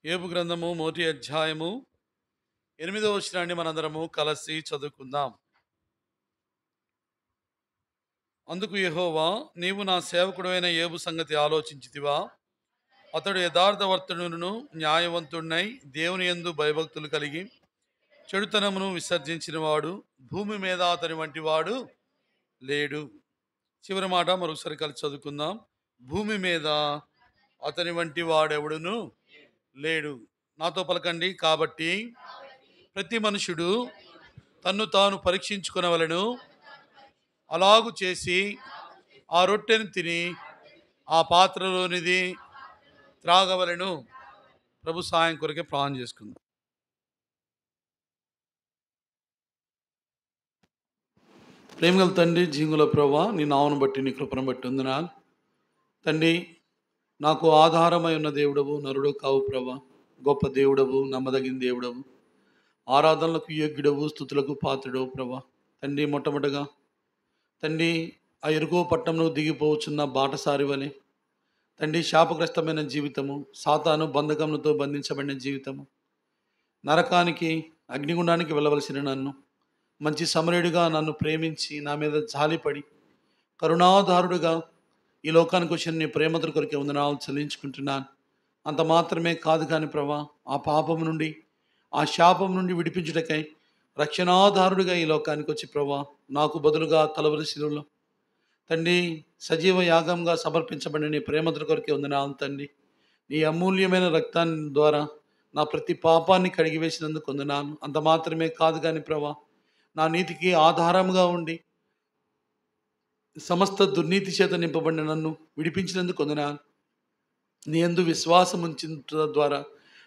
యోబు గ్రంథము మొదటి అధ్యాయము 8వ వచనాన్ని మనందరము కలిసి చదువుకుందాం. అందుకు యెహోవా, నీవు నా సేవకుడైన యోబు సంగతి ఆలోచించితివా? అతడు యథార్థవర్తనుడును న్యాయవంతుడై దేవుని యందు భయభక్తులు కలిగి చెడుతనమును విసర్జించిన వాడు భూమి మీద అతని వంటి వాడు లేడు. చివరి మాట మరొకసారి కలిసి చదువుకుందాం. భూమి మీద అతని వంటి వాడెవడును లేడు. నాతో పలకండి. కాబట్టి ప్రతి మనుషుడు తన్ను తాను పరీక్షించుకొనవలెను. అలాగు చేసి ఆ రొట్టెను తిని ఆ పాత్రలోనిది త్రాగవలెను. ప్రభు సాయం కొరకే ప్రార్థన చేసుకుందాం. ప్రేమగల తండ్రి, జీవుల ప్రభా, నీ నామను బట్టి నీ కృపను బట్టి వందనాలు తండ్రి. నాకు ఆధారమై ఉన్న దేవుడవు, నరుడు కావు ప్రభా. గొప్ప దేవుడవు, నమ్మదగిన దేవుడవు, ఆరాధనలకు యోగ్యుడవు, స్తుతులకు పాత్రుడవు ప్రభా. తండ్రి, మొట్టమొదటిగా తండ్రి, ఆ ఎరుకో పట్టణంలో దిగిపోవచ్చున్న బాటసారి వలె తండ్రి, శాపగ్రస్తమైన జీవితము, సాతాను బంధకములతో బంధించబడిన జీవితము, నరకానికి అగ్నిగుండానికి వెళ్ళవలసిన నన్ను మంచి సమరుడిగా నన్ను ప్రేమించి నా మీద జాలిపడి కరుణాధారుడుగా ఈ లోకానికి వచ్చిన నీ ప్రేమతో కొరకే వందనాలు చెల్లించుకుంటున్నాను. అంత మాత్రమే కాదు కానీ ప్రభా, ఆ పాపం నుండి, ఆ శాపం నుండి విడిపించుటకై రక్షణాధారుడిగా ఈ లోకానికి వచ్చి ప్రభా, నాకు బదులుగా కలవరి శిలువలో తండ్రి సజీవ యాగంగా సమర్పించబడిన నీ ప్రేమతో కొరకే వందనాలు తండ్రి. నీ అమూల్యమైన రక్తాన్ని ద్వారా నా ప్రతి పాపాన్ని కడిగివేసినందుకు వందనాలు. అంత మాత్రమే కాదు కానీ ప్రభా, నా నీతికి ఆధారంగా ఉండి సమస్త దుర్నీతి చేత నింపబడిన నన్ను విడిపించినందుకు వందనాలు. నీ యందు విశ్వాసం ఉంచిన ద్వారా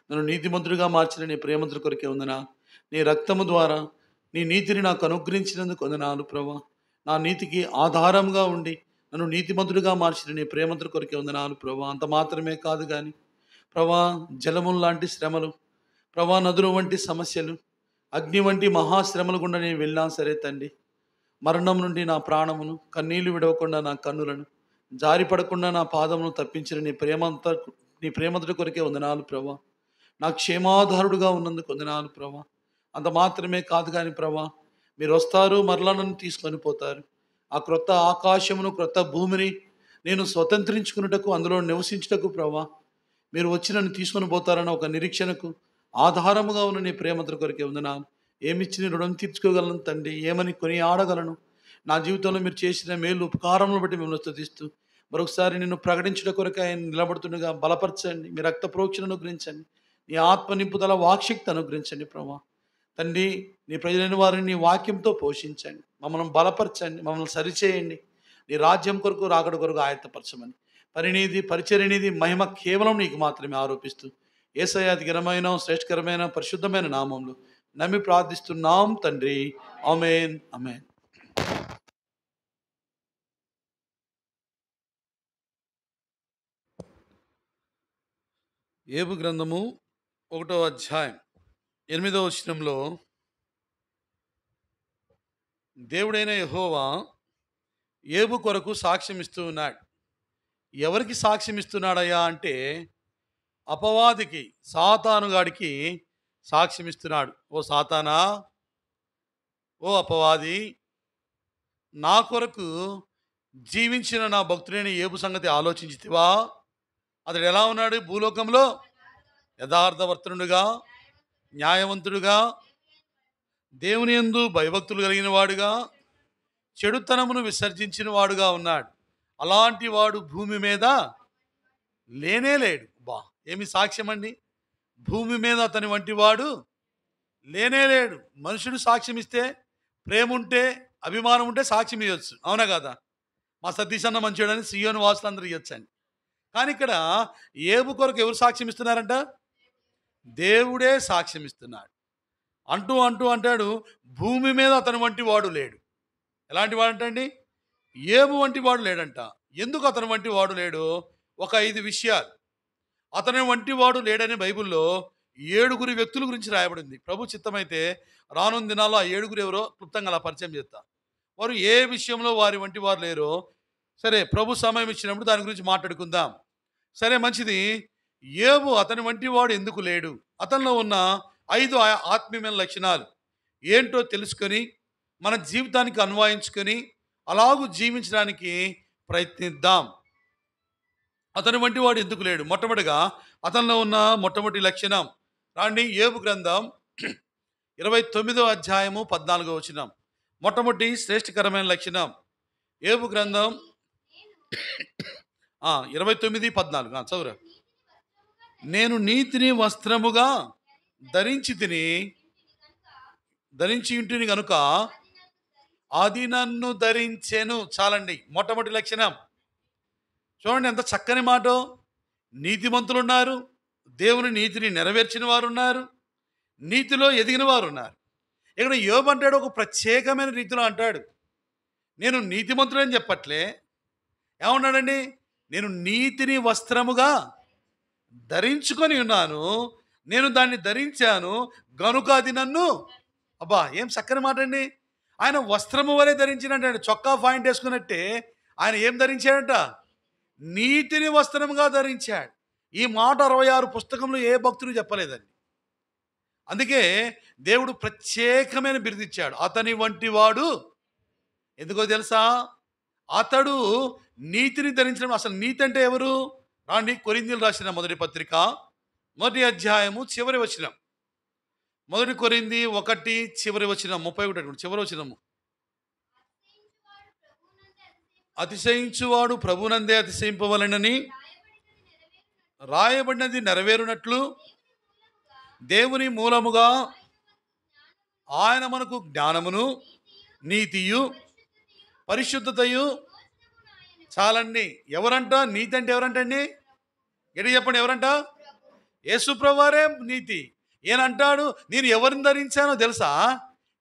నన్ను నీతిమంతుడిగా మార్చిన నీ ప్రేమతో కొరకే వందనాలు. నీ రక్తము ద్వారా నీ నీతిని నాకు అనుగ్రహించినందుకు వందనాలు ప్రభా. నా నీతికి ఆధారంగా ఉండి నన్ను నీతిమంతుడిగా మార్చిన నీ ప్రేమతో కొరకే వందనాలు ప్రభా. అంత మాత్రమే కాదు కానీ ప్రభా, జలములు లాంటి శ్రమలు ప్రభా, నదులు వంటి సమస్యలు, అగ్ని వంటి మహాశ్రమలు గుండా నేను వెళ్ళినా సరే తండ్రి, మరణం నుండి నా ప్రాణమును, కన్నీళ్లు విడవకుండా నా కన్నులను, జారిపడకుండా నా పాదమును తప్పించిన నీ ప్రేమతో కొరకే వందనాలు ప్రభా. నా క్షేమాధారుడుగా ఉన్నందుకు వందనాలు ప్రభా. అంత మాత్రమే కాదు కానీ ప్రభా, మీరు వస్తారు, మరలా నన్ను తీసుకొని పోతారు. ఆ క్రొత్త ఆకాశమును, క్రొత్త భూమిని నేను స్వతంత్రించుకున్నటకు, అందులో నివసించుటకు ప్రభా, మీరు వచ్చి నన్ను తీసుకొని పోతారన్న ఒక నిరీక్షణకు ఆధారముగా ఉన్న నీ ప్రేమతో కొరకే వందనాలు. ఏమిచ్చి నీ రుణం తీర్చుకోగలను తండ్రి, ఏమని కొని ఆడగలను? నా జీవితంలో మీరు చేసిన మేలు ఉపకారములను బట్టి మిమ్మల్ని స్తుతిస్తూ మరొకసారి నిన్ను ప్రకటించడం కొరకు ఆయన నిలబడుతుండగా బలపరచండి. మీ రక్త ప్రోక్షణ అనుగ్రహించండి. నీ ఆత్మ నింపుదల, వాక్శక్తి అనుగ్రహించండి ప్రభా. తండ్రి, నీ ప్రజలైన వారిని నీ వాక్యంతో పోషించండి. మమ్మల్ని బలపరచండి, మమ్మల్ని సరిచేయండి. నీ రాజ్యం కొరకు, రాకడ కొరకు ఆయత్తపరచమని పరిణీతి, పరిచర్యనిధి, మహిమ కేవలం నీకు మాత్రమే ఆరోపిస్తూ యేసయ్య ఘనమైన, శ్రేష్ఠకరమైన, పరిశుద్ధమైన నామంలో నమ్మి ప్రార్థిస్తున్నాం తండ్రి. ఆమేన్, ఆమేన్. యోబు గ్రంథము 1వ అధ్యాయం 8వ వచనంలో దేవుడైన యెహోవా యోబు కొరకు సాక్ష్యం ఇస్తూ ఉన్నాడు. ఎవరికి సాక్ష్యం ఇస్తున్నాడయ్యా అంటే అపవాదికి, సాతానుగాడికి సాక్ష్యం ఇస్తున్నాడు. ఓ సాతానా, ఓ అపవాది, నా కొరకు జీవించిన నా భక్తుడైన యోబు సంగతి ఆలోచించితివా? అతడు ఎలా ఉన్నాడు? భూలోకంలో యథార్థవర్తనుడుగా, న్యాయవంతుడుగా, దేవుని యందు భయభక్తులు కలిగిన వాడుగా, చెడుతనమును విసర్జించిన వాడుగా ఉన్నాడు. అలాంటి వాడు భూమి మీద లేనే లేడు. బా, ఏమి సాక్ష్యం అండి! భూమి మీద అతని వంటి వాడు లేనే లేడు. మనుషుడు సాక్ష్యం ఇస్తే, ప్రేమ ఉంటే, అభిమానం ఉంటే సాక్ష్యం ఇవ్వచ్చు, అవునా కదా? మా సతీష్ అన్న మంచోడని సియోను వాసులందరూ ఇవ్వచ్చండి. కానీ ఇక్కడ యోబు కొరకు ఎవరు సాక్ష్యం ఇస్తున్నారంట? దేవుడే సాక్ష్యం ఇస్తున్నాడు. అంటూ అంటూ అంటాడు, భూమి మీద అతని వంటి వాడు లేడు. ఎలాంటి వాడంటండి? యోబు వంటి వాడు లేడంట. ఎందుకు అతని వంటి వాడు లేడు? ఒక 5 విషయాలు. అతని వంటి వాడు లేడని బైబిల్లో 7 వ్యక్తుల గురించి రాయబడింది. ప్రభు చిత్తమైతే రానున్న దినాల్లో ఆ 7 ఎవరో క్లుప్తంగా అలా పరిచయం చేస్తా. వారు ఏ విషయంలో వారి వంటి వారు లేరో, సరే ప్రభు సమయం ఇచ్చినప్పుడు దాని గురించి మాట్లాడుకుందాం. సరే, మంచిది. యోబు అతని వంటి వాడు ఎందుకు లేడు? అతనిలో ఉన్న 5 ఆత్మీయమైన లక్షణాలు ఏంటో తెలుసుకొని మన జీవితానికి అన్వయించుకొని అలాగూ జీవించడానికి ప్రయత్నిద్దాం. అతని వంటి వాడు ఎందుకు లేడు? మొట్టమొదటిగా అతనిలో ఉన్న మొట్టమొదటి లక్షణం రాండి, యోబు గ్రంథం 29వ అధ్యాయము 14వ వచనం. మొట్టమొదటి శ్రేష్ఠకరమైన లక్షణం యోబు గ్రంథం 29:14 చదువురా. నేను నీతిని వస్త్రముగా ధరించి ఇంటిని గనుక అది నన్ను ధరించెను. చాలండి, మొట్టమొదటి లక్షణం. చూడండి ఎంత చక్కని మాట. నీతిమంతులు ఉన్నారు, దేవుని నీతిని నెరవేర్చిన వారు ఉన్నారు, నీతిలో ఎదిగిన వారు ఉన్నారు. ఇక్కడ యోబు అంటాడు, ఒక ప్రత్యేకమైన రీతిలో అంటాడు, నేను నీతిమంతుడని చెప్పట్లే. ఏమన్నాడండి? నేను నీతిని వస్త్రముగా ధరించుకొని ఉన్నాను, నేను దాన్ని ధరించాను గనుక అది నన్ను. అబ్బా, ఏం చక్కని మాట అండి. ఆయన వస్త్రము వలె ధరించినట్టు, చొక్కా పాయింట్ వేసుకున్నట్టే ఆయన ఏం ధరించాడంట? నీతిని వస్త్రముగా ధరించాడు. ఈ మాట 66 పుస్తకంలో ఏ భక్తుడు చెప్పలేదండి. అందుకే దేవుడు ప్రత్యేకమైన బిరుదిచ్చాడు, అతని వంటి వాడు. ఎందుకో తెలుసా? అతడు నీతిని ధరించడం. అసలు నీతి అంటే ఎవరు? రాండి, కొరింథీయులకు రాసిన మొదటి పత్రిక 1వ అధ్యాయము చివరి వచనం. 1 కొరింథీ 1 చివరి వచనం 31 చివరి వచనము. అతిశయించువాడు ప్రభునందే అతిశయింపవలెనని రాయబడినది నెరవేరునట్లు దేవుని మూలముగా ఆయన మనకు జ్ఞానమును, నీతియు, పరిశుద్ధతయు. చాలండి. ఎవరంట నీతి అంటే? ఎవరంటండి? గట్టి చెప్పండి, ఎవరంట? యేసుప్రభువారే నీతి. ఏనంటాడు, నేను ఎవరిని ధరించానో తెలుసా?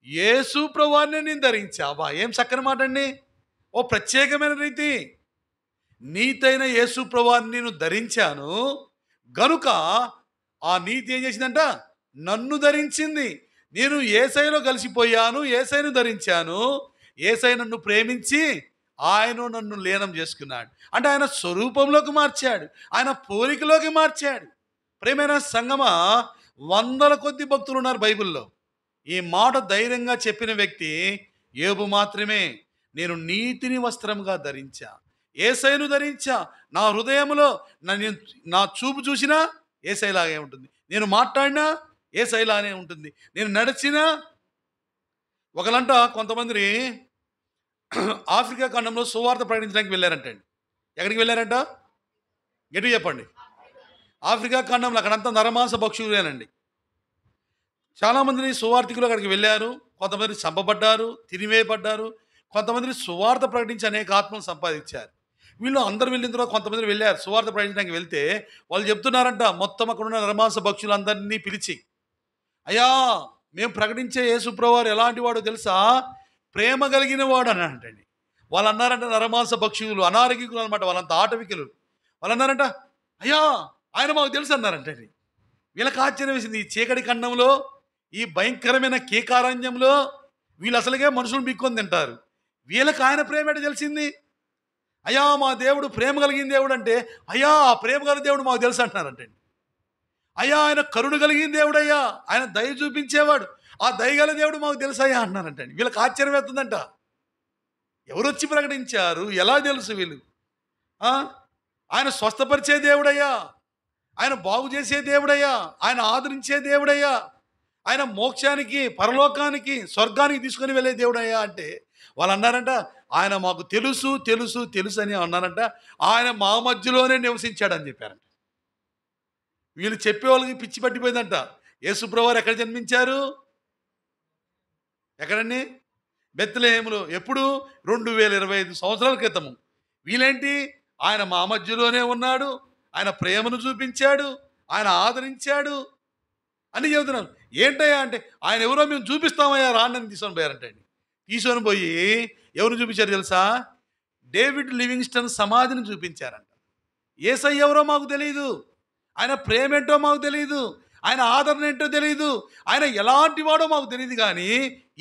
యేసుప్రభువారిని నేను ధరించా. బా, ఏం చక్కని మాట అండి. ఓ ప్రత్యేకమైన రీతి. నీతైన యేసుప్రభువారిని నేను ధరించాను గనుక ఆ నీతి ఏం చేసిందంట? నన్ను ధరించింది. నేను యేసయ్యలో కలిసిపోయాను, యేసయ్యను ధరించాను. యేసయ్య నన్ను ప్రేమించి ఆయన నన్ను లీనం చేసుకున్నాడు. అంటే ఆయన స్వరూపంలోకి మార్చాడు, ఆయన పోలికలోకి మార్చాడు. ప్రేమైన సంగమా, వందల కొద్ది భక్తులు ఉన్నారు బైబిల్లో. ఈ మాట ధైర్యంగా చెప్పిన వ్యక్తి యోబు మాత్రమే. నేను నీతిని వస్త్రంగా ధరించా, యేసయ్యను ధరించా. నా హృదయంలో నా చూపు చూసినా యేసయ్యలాగే ఉంటుంది, నేను మాట్లాడినా యేసయ్యలానే ఉంటుంది, నేను నడిచినా. ఒకలంట కొంతమంది ఆఫ్రికా ఖండంలో సువార్త ప్రకటించడానికి వెళ్ళారంటండి. ఎక్కడికి వెళ్ళారంట? గట్టి చెప్పండి. ఆఫ్రికా ఖండంలో అక్కడంతా నరమాంస భక్షులేనండి. చాలామందిని సువార్థికులు అక్కడికి వెళ్ళారు. కొంతమంది చంపబడ్డారు, తిరివేయబడ్డారు. కొంతమందిని సువార్త ప్రకటించి అనేక ఆత్మలు సంపాదించారు. వీళ్ళు అందరూ వెళ్ళిన తర్వాత కొంతమంది వెళ్ళారు సువార్త ప్రకటించడానికి. వెళ్తే వాళ్ళు చెప్తున్నారంట, మొత్తం అక్కడ ఉన్న నరమాంస భక్షులందరినీ పిలిచి, అయ్యా, మేము ప్రకటించే యేసుప్రభువారు ఎలాంటి వాడో తెలుసా? ప్రేమ కలిగిన వాడు అని అంటండి. వాళ్ళు అన్నారంట, నరమాంస భక్షులు, అనారోగ్యకులు అనమాట, వాళ్ళంతా ఆటవికులు. వాళ్ళు అన్నారంట, అయ్యా, ఆయన మాకు తెలుసు అన్నారంటండి. వీళ్ళకి ఆశ్చర్యం వేసింది. ఈ చీకటి ఖండంలో, ఈ భయంకరమైన కీకారణ్యంలో వీళ్ళు అసలుగా మనుషులు బిక్కొని తింటారు. వీళ్ళకి ఆయన ప్రేమ ఏంటో తెలిసింది. అయ్యా, మా దేవుడు ప్రేమ కలిగిన దేవుడు అంటే, అయ్యా, ఆ ప్రేమ కలిగిన దేవుడు మాకు తెలుసు అంటున్నారంటండి. అయ్యా, ఆయన కరుణ కలిగిన దేవుడు, అయ్యా, ఆయన దయ చూపించేవాడు, ఆ దయగల దేవుడు మాకు తెలుసయ్యా అంటున్నారంటండి. వీళ్ళకి ఆశ్చర్యం అవుతుందంట. ఎవరు వచ్చి ప్రకటించారు? ఎలా తెలుసు వీళ్ళు? ఆయన స్వస్థపరిచే దేవుడయ్యా, ఆయన బాగు చేసే దేవుడయ్యా, ఆయన ఆదరించే దేవుడయ్యా, ఆయన మోక్షానికి, పరలోకానికి, స్వర్గానికి తీసుకొని వెళ్ళే దేవుడయ్యా అంటే వాళ్ళు అన్నారంట, ఆయన మాకు తెలుసు తెలుసు తెలుసు అని అన్నారంట. ఆయన మా మధ్యలోనే నివసించాడని చెప్పారంట. వీళ్ళు చెప్పే వాళ్ళకి పిచ్చి పట్టిపోయిందంట. యేసుప్రభువారు ఎక్కడ జన్మించారు? ఎక్కడండి? బెత్లెహేములో. ఎప్పుడు? 2025 సంవత్సరాల క్రితము. వీళ్ళేంటి? ఆయన మా మధ్యలోనే ఉన్నాడు, ఆయన ప్రేమను చూపించాడు, ఆయన ఆదరించాడు అని చెబుతున్నారు. ఏంటయ్యా అంటే, ఆయన ఎవరో మేము చూపిస్తామయ్యా రాండి తీసుకొని పోయారంటండి. తీసుకొని పోయి ఎవరు చూపించారు తెలుసా? డేవిడ్ లివింగ్స్టన్ సమాధిని చూపించారంట. యేసయ్య ఎవరో మాకు తెలియదు, ఆయన ప్రేమ ఏంటో మాకు తెలియదు, ఆయన ఆదరణ ఏంటో తెలియదు, ఆయన ఎలాంటి వాడో మాకు తెలియదు. కానీ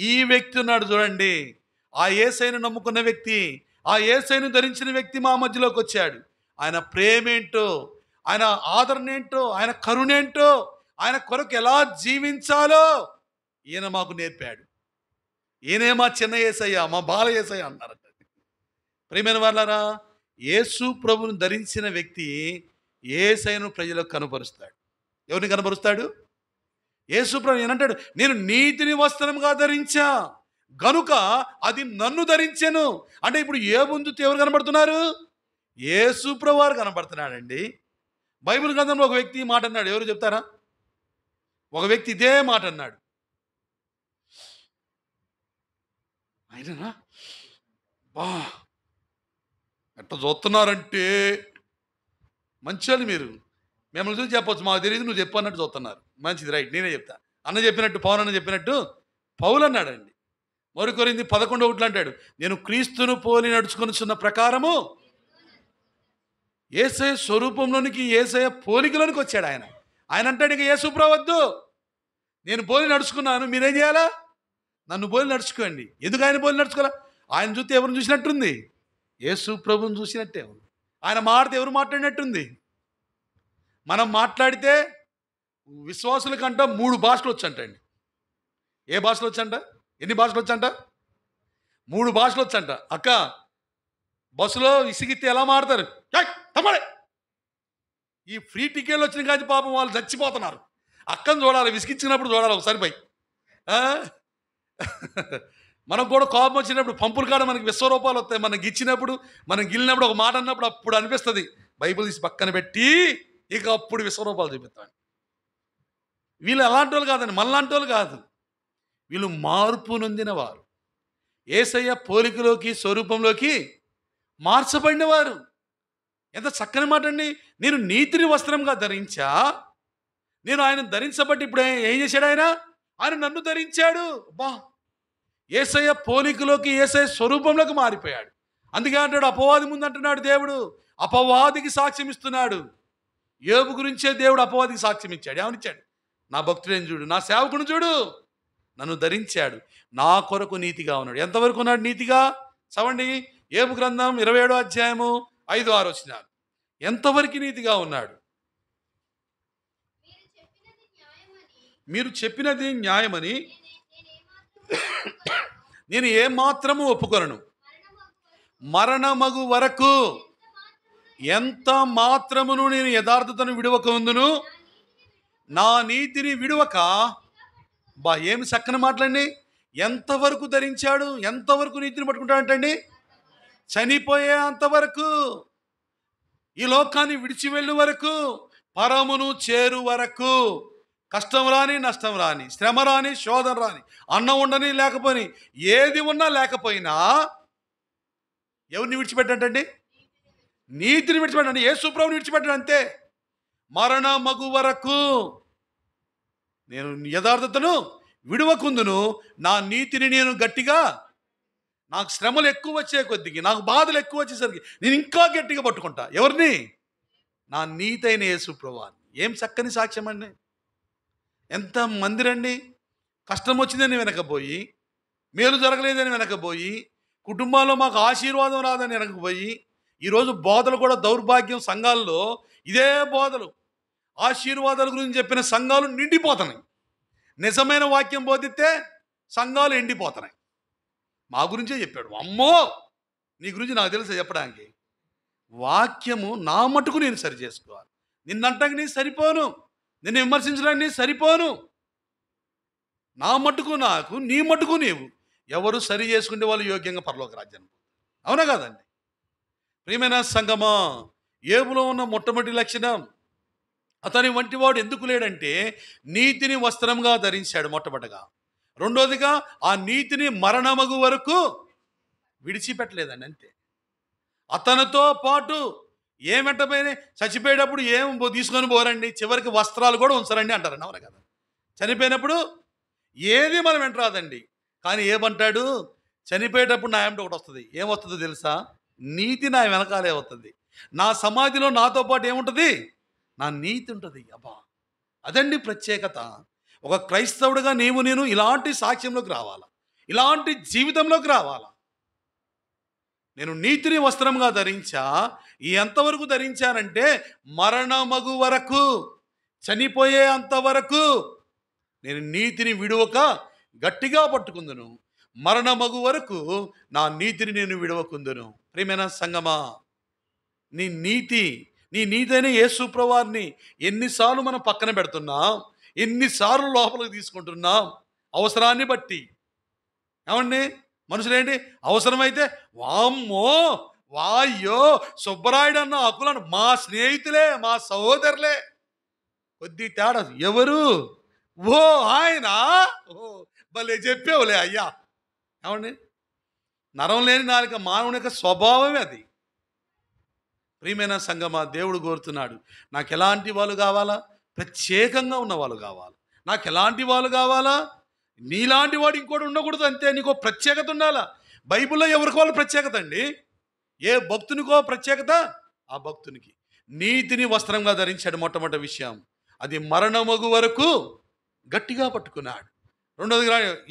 ఈ వ్యక్తి ఉన్నాడు చూడండి, ఆ యేసయ్యను నమ్ముకున్న వ్యక్తి, ఆ యేసయ్యను ధరించిన వ్యక్తి మా మధ్యలోకి వచ్చాడు. ఆయన ప్రేమ ఏంటో, ఆయన ఆదరణ ఏంటో, ఆయన కరుణ ఏంటో, ఆయన కొరకు ఎలా జీవించాలో ఈయన మాకు నేర్పాడు. ఈయనే మా చిన్న యేసయ్య, మా బాల యేసయ్య అన్నారట. ప్రియమైన వాళ్ళారా, యేసు ప్రభువును ధరించిన వ్యక్తి యేసయ్యను ప్రజలకు కనపరుస్తాడు. ఎవరిని కనపరుస్తాడు? యేసు ప్రభు ఏనంటాడు, నేను నీతిని వస్త్రంగా ధరించా గనుక అది నన్ను ధరించెను. అంటే ఇప్పుడు ఏ ముందు ఎవరు కనబడుతున్నారు? యేసు ప్రభు వారు కనబడుతున్నాడండి. బైబిల్ గ్రంథంలో ఒక వ్యక్తి మాట అన్నాడు. ఎవరు చెప్తారా? ఒక వ్యక్తి ఇదే మాట అన్నాడు. ఆయననా బా ఎట్లా చూస్తున్నారంటే మంచి మీరు మిమ్మల్ని చూసి చెప్పొచ్చు, మాకు తెలియదు, నువ్వు చెప్పు అన్నట్టు చూస్తున్నారు. మంచిది, రైట్, నేనే చెప్తా. అన్న చెప్పినట్టు, పౌలు అన్న చెప్పినట్టు పౌలు అన్నాడండి. మరి కొరింథీ 11:1 అంటాడు, నేను క్రీస్తును పోలి నడుచుకొనుచున్న ప్రకారము యేసయ్య స్వరూపంలోనికి, యేసయ్య పోలికలోనికి వచ్చాడు ఆయన. ఆయన అంటాడు, ఇక యేసు ప్రభు వద్దు, నేను పోలి నడుచుకున్నాను, మీరేం చేయాలా? నన్ను పోలి నడుచుకోండి. ఎందుకు ఆయన పోలి నడుచుకోవాలా? ఆయన చూస్తే ఎవరిని చూసినట్టుంది? యేసు ప్రభుని చూసినట్టే ఉంది. ఆయన మాట్లాడితే ఎవరు మాట్లాడినట్టుంది? మనం మాట్లాడితే విశ్వాసులకంట 3 భాషలు వచ్చంటండి. ఏ భాషలు వచ్చంట? ఎన్ని భాషలు వచ్చంట? 3 భాషలు వచ్చంట. అక్క, బస్సులో విసిగితే ఎలా మాడతారు? తమ్మడే, ఈ ఫ్రీ టికెట్లు వచ్చిన కానీ పాపం వాళ్ళు చచ్చిపోతున్నారు. అక్కను చూడాలి, విసిగించినప్పుడు చూడాలి ఒకసారి పై. మనకు కూడా కోపం వచ్చినప్పుడు పంపుల కాడ మనకి విశ్వరూపాలు వస్తాయి. మనకి ఇచ్చినప్పుడు, మనం గిల్లినప్పుడు, ఒక మాట అన్నప్పుడు అప్పుడు అనిపిస్తుంది. బైబిల్ తీసి పక్కన పెట్టి ఇక అప్పుడు విశ్వరూపాలు చూపిస్తాను. వీళ్ళు అలాంటి వాళ్ళు కాదండి, మనలాంటి వాళ్ళు కాదు. వీళ్ళు మార్పు నొందిన వారు, యేసయ్య పోలికలోకి, స్వరూపంలోకి మార్చబడినవారు. ఎంత చక్కని మాట అండి. నేను నీతిని వస్త్రంగా ధరించా, నేను ఆయన ధరించబట్టి ఇప్పుడు ఏం చేశాడు? ఆయన నన్ను ధరించాడు. బా, యేసయ్య పోలికలోకి, యేసయ్య స్వరూపంలోకి మారిపోయాడు. అందుకే అంటాడు, అపవాది ముందు అంటున్నాడు దేవుడు, అపవాదికి సాక్ష్యం ఇస్తున్నాడు. యోబు గురించే దేవుడు అపవాదికి సాక్ష్యం ఇచ్చాడు. ఏమనిచ్చాడు? నా భక్తుడేని చూడు, నా సేవకుని చూడు, నన్ను ధరించాడు, నా కొరకు నీతిగా ఉన్నాడు. ఎంతవరకు ఉన్నాడు నీతిగా? చదవండి, యోబు గ్రంథం 27వ అధ్యాయము 5-6 వచనాలు. ఎంతవరకు నీతిగా ఉన్నాడు? మీరు చెప్పినది న్యాయమని నేను ఏమాత్రము ఒప్పుకొనను. మరణమగు వరకు ఎంత మాత్రమును నేను యథార్థతను విడవక ఉందును, నా నీతిని విడవక. బా, ఏమి చక్కని మాటలండి. ఎంతవరకు ధరించాడు? ఎంతవరకు నీతిని పట్టుకుంటాడంటండి? చనిపోయే అంతవరకు, ఈ లోకాన్ని విడిచి వెళ్ళు వరకు, పరమును చేరు వరకు. కష్టం రాని, నష్టం రాని, శ్రమ రాని, శోధన రాని, అన్నం ఉండని లేకపోని, ఏది ఉన్నా లేకపోయినా ఎవరిని విడిచిపెట్టండి? నీతిని విడిచిపెట్టండి. యేసు ప్రభువుని విడిచిపెట్టండి, అంతే. మరణమగు వరకు నేను యథార్థతను విడవకుందును, నా నీతిని నేను గట్టిగా, నాకు శ్రమలు ఎక్కువ వచ్చే కొద్దికి, నాకు బాధలు ఎక్కువ వచ్చేసరికి నేను ఇంకా గట్టిగా పట్టుకుంటా. ఎవరిని? నా నీతి అయిన యేసు ప్రభువుని. ఏం చక్కని సాక్ష్యం అండి. ఎంత మందిరండి కష్టం వచ్చిందని వెనకపోయి, మేలు జరగలేదని వెనకపోయి, కుటుంబాల్లో మాకు ఆశీర్వాదం రాదని వెనకపోయి, ఈరోజు బోధలు కూడా దౌర్భాగ్యం. సంఘాల్లో ఇదే బోధలు, ఆశీర్వాదాల గురించి చెప్పిన సంఘాలు నిండిపోతున్నాయి. నిజమైన వాక్యం బోధిస్తే సంఘాలు ఎండిపోతున్నాయి. మా గురించే చెప్పాడు. అమ్మో, నీ గురించి నాకు తెలుసు చెప్పడానికి. వాక్యము నా మటుకు నేను సరి చేసుకోవాలి. నిన్నంటానికి నేను సరిపోను, నిన్ను విమర్శించడానికి నేను సరిపోను. నా మటుకు నాకు, నీ మటుకు నీవు. ఎవరు సరి చేసుకుంటే వాళ్ళు యోగ్యంగా పరలోక రాజ్యాన్ని. అవునా కాదండి? ప్రియమైన సంగమా, యోబులో ఉన్న మొట్టమొదటి లక్షణం, అతని వంటి వాడు ఎందుకు లేడంటే నీతిని వస్త్రంగా ధరించాడు మొట్టమొదటిగా. రెండోదిగా ఆ నీతిని మరణమగు వరకు విడిచిపెట్టలేదండి, అంతే. అతనితో పాటు ఏమంటపోయినా చచ్చిపోయేటప్పుడు ఏం తీసుకొని పోరండి, చివరికి వస్త్రాలు కూడా ఉంచరండి అంటారండి. అవునా కదా? చనిపోయినప్పుడు ఏది మనం వెంట రాదండి. కానీ ఏమంటాడు? చనిపోయేటప్పుడు నా వెంట ఒకటి వస్తుంది. ఏమొస్తుందో తెలుసా? నీతి నా వెనకాలే వస్తుంది. నా సమాధిలో నాతో పాటు ఏముంటుంది? నా నీతి ఉంటుంది. అబ్బా, అదండి ప్రత్యేకత. ఒక క్రైస్తవుడిగా నేను ఇలాంటి సాక్ష్యంలోకి రావాలా, ఇలాంటి జీవితంలోకి రావాలా. నేను నీతిని వస్త్రంగా ధరించా. ఎంతవరకు ధరించానంటే మరణమగు వరకు, చనిపోయే అంతవరకు నేను నీతిని విడువక గట్టిగా పట్టుకుందును. మరణమగు వరకు నా నీతిని నేను విడవకుందును. ప్రియమైన సంగమా, నీ నీతి అయిన యేసు ప్రభువారిని ఎన్నిసార్లు మనం పక్కన పెడుతున్నాం, ఎన్నిసార్లు లోపలికి తీసుకుంటున్నాం అవసరాన్ని బట్టి. ఏమండి, మనుషులేంటి అవసరమైతే వామ్మో వాయ్యో సుబ్బరాయుడు అన్న హక్కులను మా స్నేహితులే, మా సహోదరులే. కొద్ది తేడా ఎవరు? ఓ ఆయన, ఓ భలే చెప్పేవులే అయ్యా. ఏమండి, నరం లేని నాలుక మానవుని యొక్క స్వభావమే అది. ప్రియమైన సంగమా, దేవుడు కోరుతున్నాడు, నాకు ఎలాంటి వాళ్ళు కావాలా? ప్రత్యేకంగా ఉన్న వాళ్ళు కావాలి. నాకు ఎలాంటి వాళ్ళు కావాలా? నీలాంటి వాడు ఇంకోటి ఉండకూడదు, అంతే. నీకో ప్రత్యేకత ఉండాలా. బైబిల్లో ఎవరికి వాళ్ళు ప్రత్యేకత అండి? ఏ భక్తునికో ప్రత్యేకత, ఆ భక్తునికి నీతిని వస్త్రంగా ధరించాడు. మొట్టమొదటి విషయం అది మరణమగు వరకు గట్టిగా పట్టుకున్నాడు. రెండోది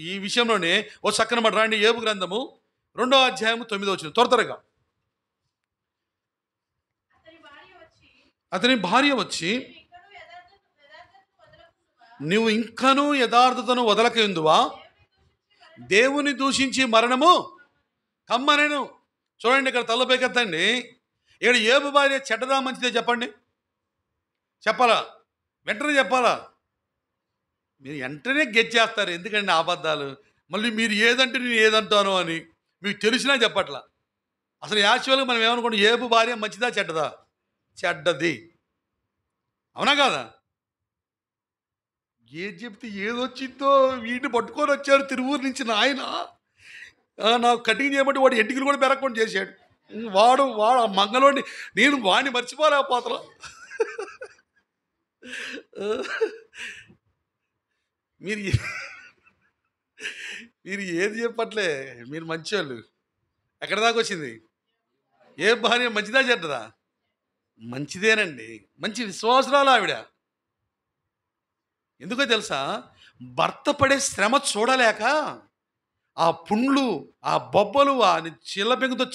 ఈ విషయంలోనే ఓ చక్కన మాట రాండి. యోబు గ్రంథము 2వ అధ్యాయము 9వ వచనం, త్వరగా. అతని భార్య వచ్చి, నువ్వు ఇంకనూ యథార్థతను వదలకందువా? దేవుని దూషించి మరణము కమ్మనేను. చూడండి, ఇక్కడ తలపైకెత్తండి. ఇక్కడ యోబు భార్య చెడ్డదా మంచిదే చెప్పండి? చెప్పాలా? వెంటనే చెప్పాలా? మీరు వెంటనే గెచ్చేస్తారు. ఎందుకండి అబద్ధాలు? మళ్ళీ మీరు ఏదంటే నేను ఏదంటాను అని మీకు తెలిసినా చెప్పట్లా. అసలు యాక్చువల్గా మనం ఏమనుకోండి, యోబు భార్య మంచిదా చెడ్డదా? చెడ్డది. అవునా కాదా? ఏది చెప్తే ఏదొచ్చిందో వీటిని పట్టుకొని వచ్చారు తిరువూరు నుంచి. నాయన నాకు కటింగ్ చేయమంటే వాడు ఎంటికలు కూడా పెరగకుండా చేశాడు. వాడు ఆ మంగళోడిని నేను వాడిని మర్చిపోలేకపోతున్నా. మీరు మీరు ఏది చెప్పట్లే, మీరు మంచోళ్ళు. ఎక్కడి దాకా వచ్చింది? ఏ భార్య మంచిదా చెడ్డదా? మంచిదేనండి. మంచి విశ్వాసురాలు ఆవిడ. ఎందుకో తెలుసా? భర్త పడే శ్రమ చూడలేక ఆ పుండ్లు, ఆ బొబ్బలు, ఆ చిల్లపెంకుతో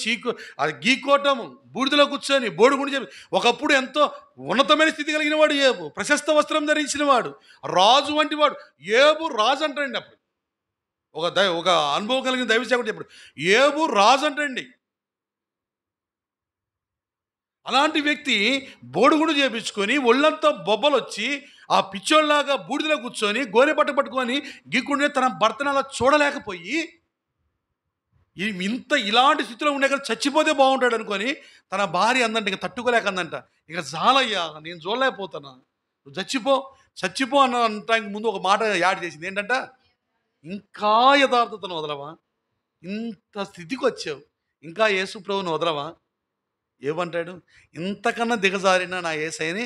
అది గీకోవటం, బూడిదలో కూర్చొని బోడుగుండి చెప్పి, ఒకప్పుడు ఎంతో ఉన్నతమైన స్థితి కలిగిన వాడు యోబు, ప్రశస్త వస్త్రం ధరించిన వాడు, రాజు వంటి వాడు. యోబు రాజు అంటండి. అప్పుడు ఒక అనుభవం కలిగిన దైవసేవకుడు చెప్పాడు, యోబు రాజు అంటండి. అలాంటి వ్యక్తి బోడుగుడు చేపించుకొని ఒళ్ళంతా బొబ్బలు వచ్చి ఆ పిచ్చోళ్ళలాగా బూడిదలో కూర్చొని గోనె పట్ట పట్టుకొని గీక్కుండే తన భర్తను అలా చూడలేకపోయి, ఇలాంటి స్థితిలో ఉండే కదా చచ్చిపోతే బాగుంటాడు అనుకొని తన భార్య అందంట, ఇక తట్టుకోలేక అందంట, ఇక చాలయ్యా నేను చూడలేకపోతున్నా, నువ్వు చచ్చిపో అనటానికి ముందు ఒక మాట యాడ్ చేసింది. ఏంటంట? ఇంకా యథార్థతను వదలవా? ఇంత స్థితికి వచ్చావు, ఇంకా యేసు ప్రభువును వదలవా? ఏమంటాడు? ఇంతకన్నా దిగజారిన నా యేసయ్యని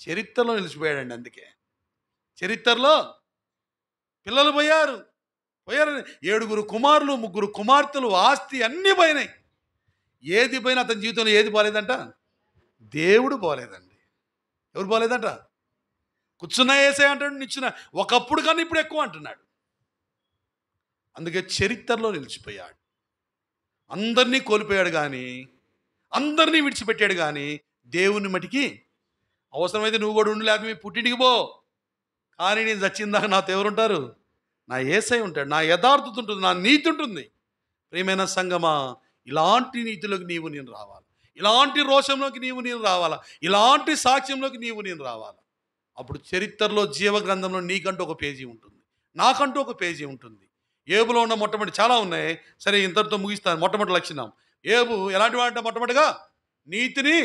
చరిత్రలో నిలిచిపోయాడండి. అందుకే చరిత్రలో పిల్లలు పోయారు, 7 కుమారులు, 3 కుమార్తెలు, ఆస్తి అన్నీ పోయినాయి. ఏది పోయినా అతని జీవితంలో ఏది పోలేదంట? దేవుడు పోలేదండి. ఎవరు పోలేదంట? కూర్చున్న యేసయ్య అంటాడు, నిచ్చిన ఒకప్పుడు కన్నా ఇప్పుడు ఎక్కువ అంటున్నాడు. అందుకే చరిత్రలో నిలిచిపోయాడు. అందరినీ కోల్పోయాడు కానీ, అందరినీ విడిచిపెట్టాడు కానీ దేవుని మటికి అవసరమైతే నువ్వు కూడా ఉండు, లేకపోతే మీ పుట్టింటికి పో, కానీ నేను చచ్చిందాక నాతో ఎవరుంటారు? నా యేసయ్య ఉంటాడు. నా యథార్థత ఉంటుంది, నా నీతి ఉంటుంది. ప్రియమైన సంగమా, ఇలాంటి నీతిలోకి నేను రావాలి, ఇలాంటి రోషంలోకి నేను రావాలా, ఇలాంటి సాక్ష్యంలోకి నేను రావాలా. అప్పుడు చరిత్రలో జీవ గ్రంథంలో నీకంటూ ఒక పేజీ ఉంటుంది, నాకంటూ ఒక పేజీ ఉంటుంది. యోబులో ఉన్న మొట్టమొదటి చాలా ఉన్నాయి. సరే, ఇంతటితో ముగిస్తాను. మొట్టమొదటి లక్షణం యోబు ఎలాంటి వాడంటే, మొట్టమొదటిగా నీతిని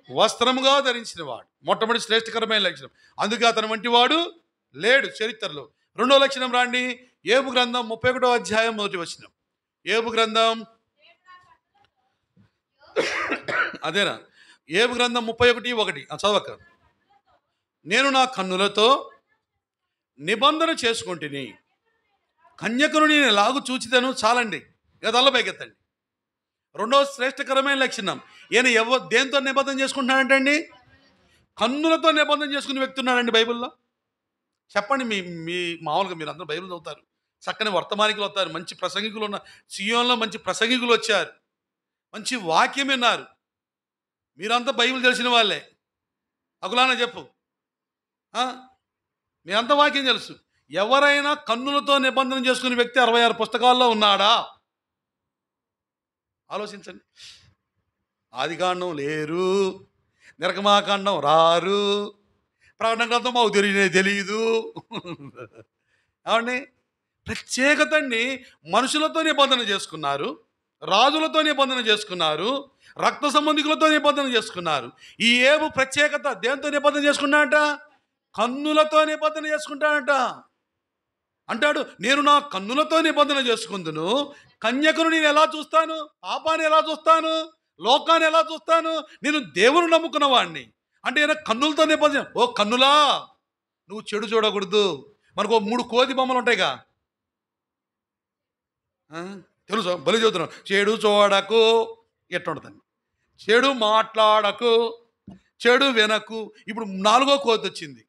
వస్త్రముగా ధరించిన వాడు. మొట్టమొదటి శ్రేష్టకరమైన లక్షణం. అందుకే అతని వంటి వాడు లేడు చరిత్రలో. రెండో లక్షణం రాండి. యోబు గ్రంథం 31వ అధ్యాయం 1వ వచనం. యోబు గ్రంథం అదేనా? యోబు గ్రంథం 31:1 చదవక. నేను నా కన్నులతో నిబంధన చేసుకుంటుని, కన్యకను నేను ఎలాగూ చూచిదను. చాలండి, ఇక తల్లపైకెత్తండి. రెండవ శ్రేష్టకరమైన లక్షణం, ఈయన దేంతో నిబంధన చేసుకుంటున్నాడంటండి? కన్నులతో నిబంధన చేసుకుని వ్యక్తి ఉన్నాడండి బైబిల్లో. చెప్పండి, మీ మామూలుగా మీరు అందరూ బైబిల్ చదువుతారు, చక్కని వర్తమానికులు అవుతారు, మంచి ప్రసంగికులు ఉన్న సియోన్లో మంచి ప్రసంగికులు వచ్చారు. మంచి వాక్యం విన్నారు. మీరంతా బైబిల్ తెలిసిన వాళ్ళే. అకులాన చెప్పు, మీరంతా వాక్యం తెలుసు. ఎవరైనా కన్నులతో నిబంధన చేసుకునే వ్యక్తి 66 పుస్తకాల్లో ఉన్నాడా? ఆలోచించండి. ఆదికాండం లేరు, నిర్గమాకాండం రారు, ప్రకటన గ్రంథం మాకు తెలియదు. ఏమండి, ప్రత్యేకత అండి. మనుషులతో నిబంధన చేసుకున్నారు, రాజులతో నిబంధన చేసుకున్నారు, రక్త సంబంధికులతో నిబంధన చేసుకున్నారు. ఈ ఏబు ప్రత్యేకత దేంతో నిబంధన చేసుకున్నాడట? కన్నులతో నిబంధన చేసుకుంటాడట. అంటాడు, నేను నా కన్నులతో నిబంధన చేసుకుందును, కన్యకను నేను ఎలా చూస్తాను, పాపాన్ని ఎలా చూస్తాను, లోకాన్ని ఎలా చూస్తాను, నేను దేవుని నమ్ముకున్న వాడిని. అంటే ఈయన కన్నులతో నిబంధన. ఓ కన్నులా, నువ్వు చెడు చూడకూడదు. మనకు 3 కోతి బొమ్మలు ఉంటాయిగా, తెలుసు, బలి చదువుతున్నావు. చెడు చూడకు, ఎట్టుంటుందండి. చెడు మాట్లాడకు, చెడు వినకు. ఇప్పుడు 4వ కోతి వచ్చింది,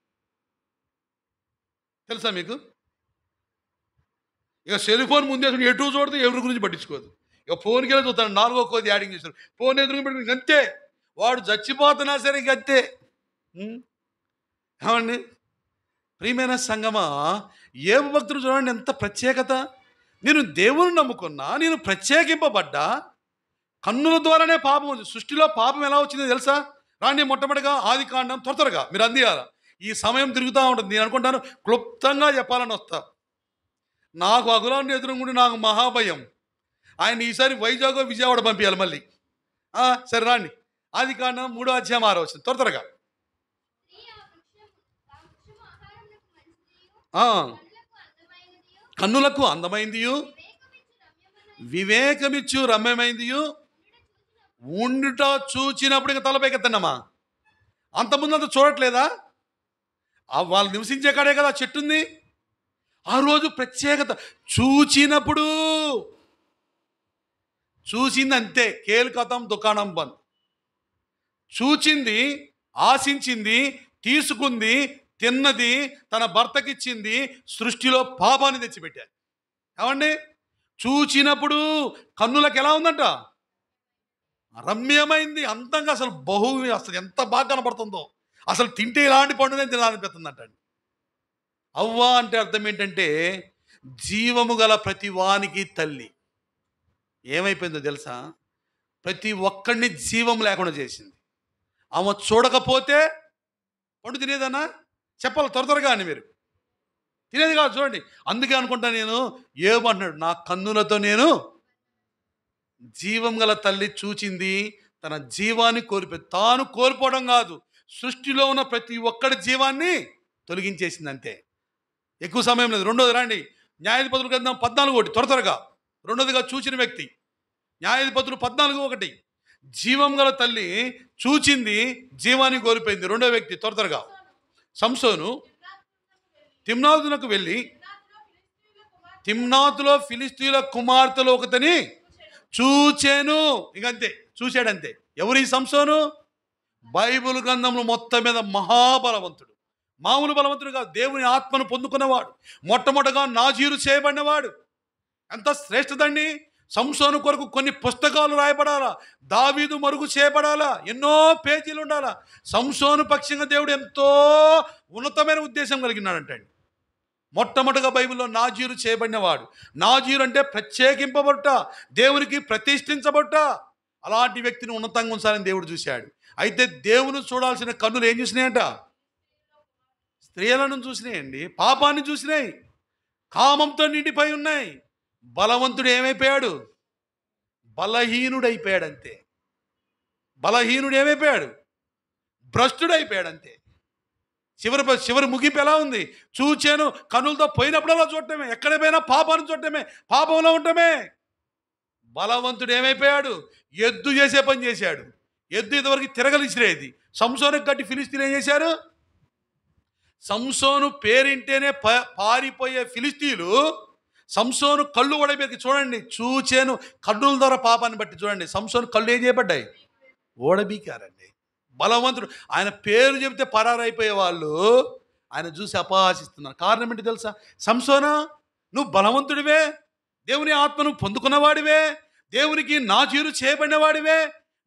తెలుసా మీకు? ఇక సెల్ ఫోన్ ముందే ఎటు చూడదు, ఎవరి గురించి పట్టించుకోదు. ఇక ఫోన్కి వెళ్ళి చూస్తాను, 4వ కోతి యాడింగ్ చేస్తారు. ఫోన్ ఎదురు పెట్టి అంతే, వాడు చచ్చిపోతున్నా సరే ఇంక అంతే. ఏమండి, ప్రియమైన సంగమా, ఏబు భక్తుడు చూడండి ఎంత ప్రత్యేకత. నేను దేవుని నమ్ముకున్నా, నేను ప్రత్యేకింపబడ్డా, కన్నుల ద్వారానే పాపం ఉంది. సృష్టిలో పాపం ఎలా వచ్చిందో తెలుసా? రాండి, మొట్టమొదటిగా ఆదికాండం త్వరగా మీరు అందియాల. ఈ సమయం తిరుగుతూ ఉంటుంది. నేను అనుకుంటాను క్లుప్తంగా చెప్పాలని వస్తా. నాకు అగులాన్ని ఎదురుగుండి నాకు మహాభయం. ఆయన ఈసారి వైజాగ్ విజయవాడ పంపించాలి మళ్ళీ. సరే రాండి, ఆదికాండం 3వ అధ్యాయం 6వ వచనం త్వరగా. కన్నులకు అందమైందియు, వివేకమిచ్చు రమ్యమైందియు, ఉండుట చూచినప్పుడు ఇంకా తలపైకెత్తన్నమ్మా. అంతకుముందు అంత చూడట్లేదా? వాళ్ళు నివసించే కాడే కదా చెట్టు ఉంది. ఆ రోజు ప్రత్యేకత. చూచినప్పుడు చూసింది అంతే, కేల్కతం దుకాణం బంద్. చూచింది, ఆశించింది, తీసుకుంది, తిన్నది, తన భర్తకిచ్చింది, సృష్టిలో పాపాన్ని తెచ్చిపెట్టారు. ఏమండి, చూచినప్పుడు కన్నులకు ఎలా ఉందంట? రమ్యమైంది, అందంగా, అసలు అసలు ఎంత బాగా కనపడుతుందో. అసలు తింటే ఇలాంటి పండుగ తినాలనిపిస్తుందంటండి. అవ్వ అంటే అర్థం ఏంటంటే జీవము గల ప్రతి వానికి తల్లి. ఏమైపోయిందో తెలుసా? ప్రతి ఒక్కడిని జీవం లేకుండా చేసింది. ఆమె చూడకపోతే పండు తినేదన్నా? చెప్పాలి త్వరగా అని. మీరు తినేది కాదు చూడండి. అందుకే అనుకుంటా నేను, ఏమంటున్నాడు, నా కన్నులతో నేను జీవం గల తల్లి చూచింది, తన జీవాన్ని కోల్పోయింది. తాను కోల్పోవడం కాదు, సృష్టిలో ఉన్న ప్రతి ఒక్కడి జీవాన్ని తొలగించేసింది అంతే. ఎక్కువ సమయం లేదు. రెండోది రండి, న్యాయాధిపతుల గ్రంథం 14:1 త్వరగా. రెండోదిగా చూచిన వ్యక్తి న్యాయాధిపతులు 14:1. జీవం గల తల్లి చూచింది, జీవాన్ని కోల్పోయింది. రెండో వ్యక్తి త్వరగా సంసోను తిమ్నాతునకు వెళ్ళి తిమ్నాతులో ఫిలిస్తీయుల కుమార్తెలు ఒకతని చూచాను. ఇంకంతే, చూశాడంతే. ఎవరు ఈ సంసోను? బైబిల్ గ్రంథంలో మొత్తం మీద మహాబలవంతుడు. మామూలు బలవంతుడు కాదు, దేవుని ఆత్మను పొందుకున్నవాడు, మొట్టమొదటగా నాజీరు చేయబడినవాడు. ఎంత శ్రేష్టదండి. సంసోను కొరకు కొన్ని పుస్తకాలు రాయబడాలా, దావీదు మరుగు చేయబడాలా, ఎన్నో పేజీలు ఉండాలా. సంసోను పక్షంగా దేవుడు ఎంతో ఉన్నతమైన ఉద్దేశం కలిగినాడంటండి. మొట్టమొదటిగా బైబిల్లో నాజీరు చేయబడినవాడు. నాజీరు అంటే ప్రత్యేకింపబట్ట, దేవునికి ప్రతిష్ఠించబట్ట. అలాంటి వ్యక్తిని ఉన్నతంగా ఉంచాలని దేవుడు చూశాడు. అయితే దేవుని చూడాల్సిన కన్నులు ఏం చూసినాయంట? స్త్రీలను చూసినాయండి, పాపాన్ని చూసినాయి, కామంతో నిండిపోయి ఉన్నాయి. బలవంతుడు ఏమైపోయాడు? బలహీనుడైపోయాడు అంతే. బలహీనుడు ఏమైపోయాడు? భ్రష్టుడైపోయాడు అంతే. చివరి ముగింపు ఎలా ఉంది? చూచాను, కన్నులతో పోయినప్పుడల్లా చూడటమే, ఎక్కడ పోయినా పాపాన్ని చూడటమే, పాపంలో ఉండటమే. బలవంతుడు ఏమైపోయాడు? ఎద్దు చేసే పని చేశాడు. ఎద్దు ఇదివరకు తిరగలిసిరేది. సంసోనుకు కట్టి ఫిలిస్తీన్లు ఏం చేశారు? సంసోను పేరింటేనే పారిపోయే ఫిలిస్తీన్లు సంసోను కళ్ళు ఓడబెరికి చూడండి. చూచాను, కన్నుల ద్వారా పాపాన్ని బట్టి చూడండి, సంసోను కళ్ళు ఏం చేయబడ్డాయి? ఓడబీకారండి. బలవంతుడు. ఆయన పేరు చెబితే పరారైపోయే వాళ్ళు ఆయన చూసి అపహాసిస్తున్నారు. కారణం ఏంటి తెలుసా? సంసోనా, నువ్వు బలవంతుడివే, దేవుని ఆత్మను పొందుకున్నవాడివే, దేవునికి నాజీరు చేయబడిన వాడివే.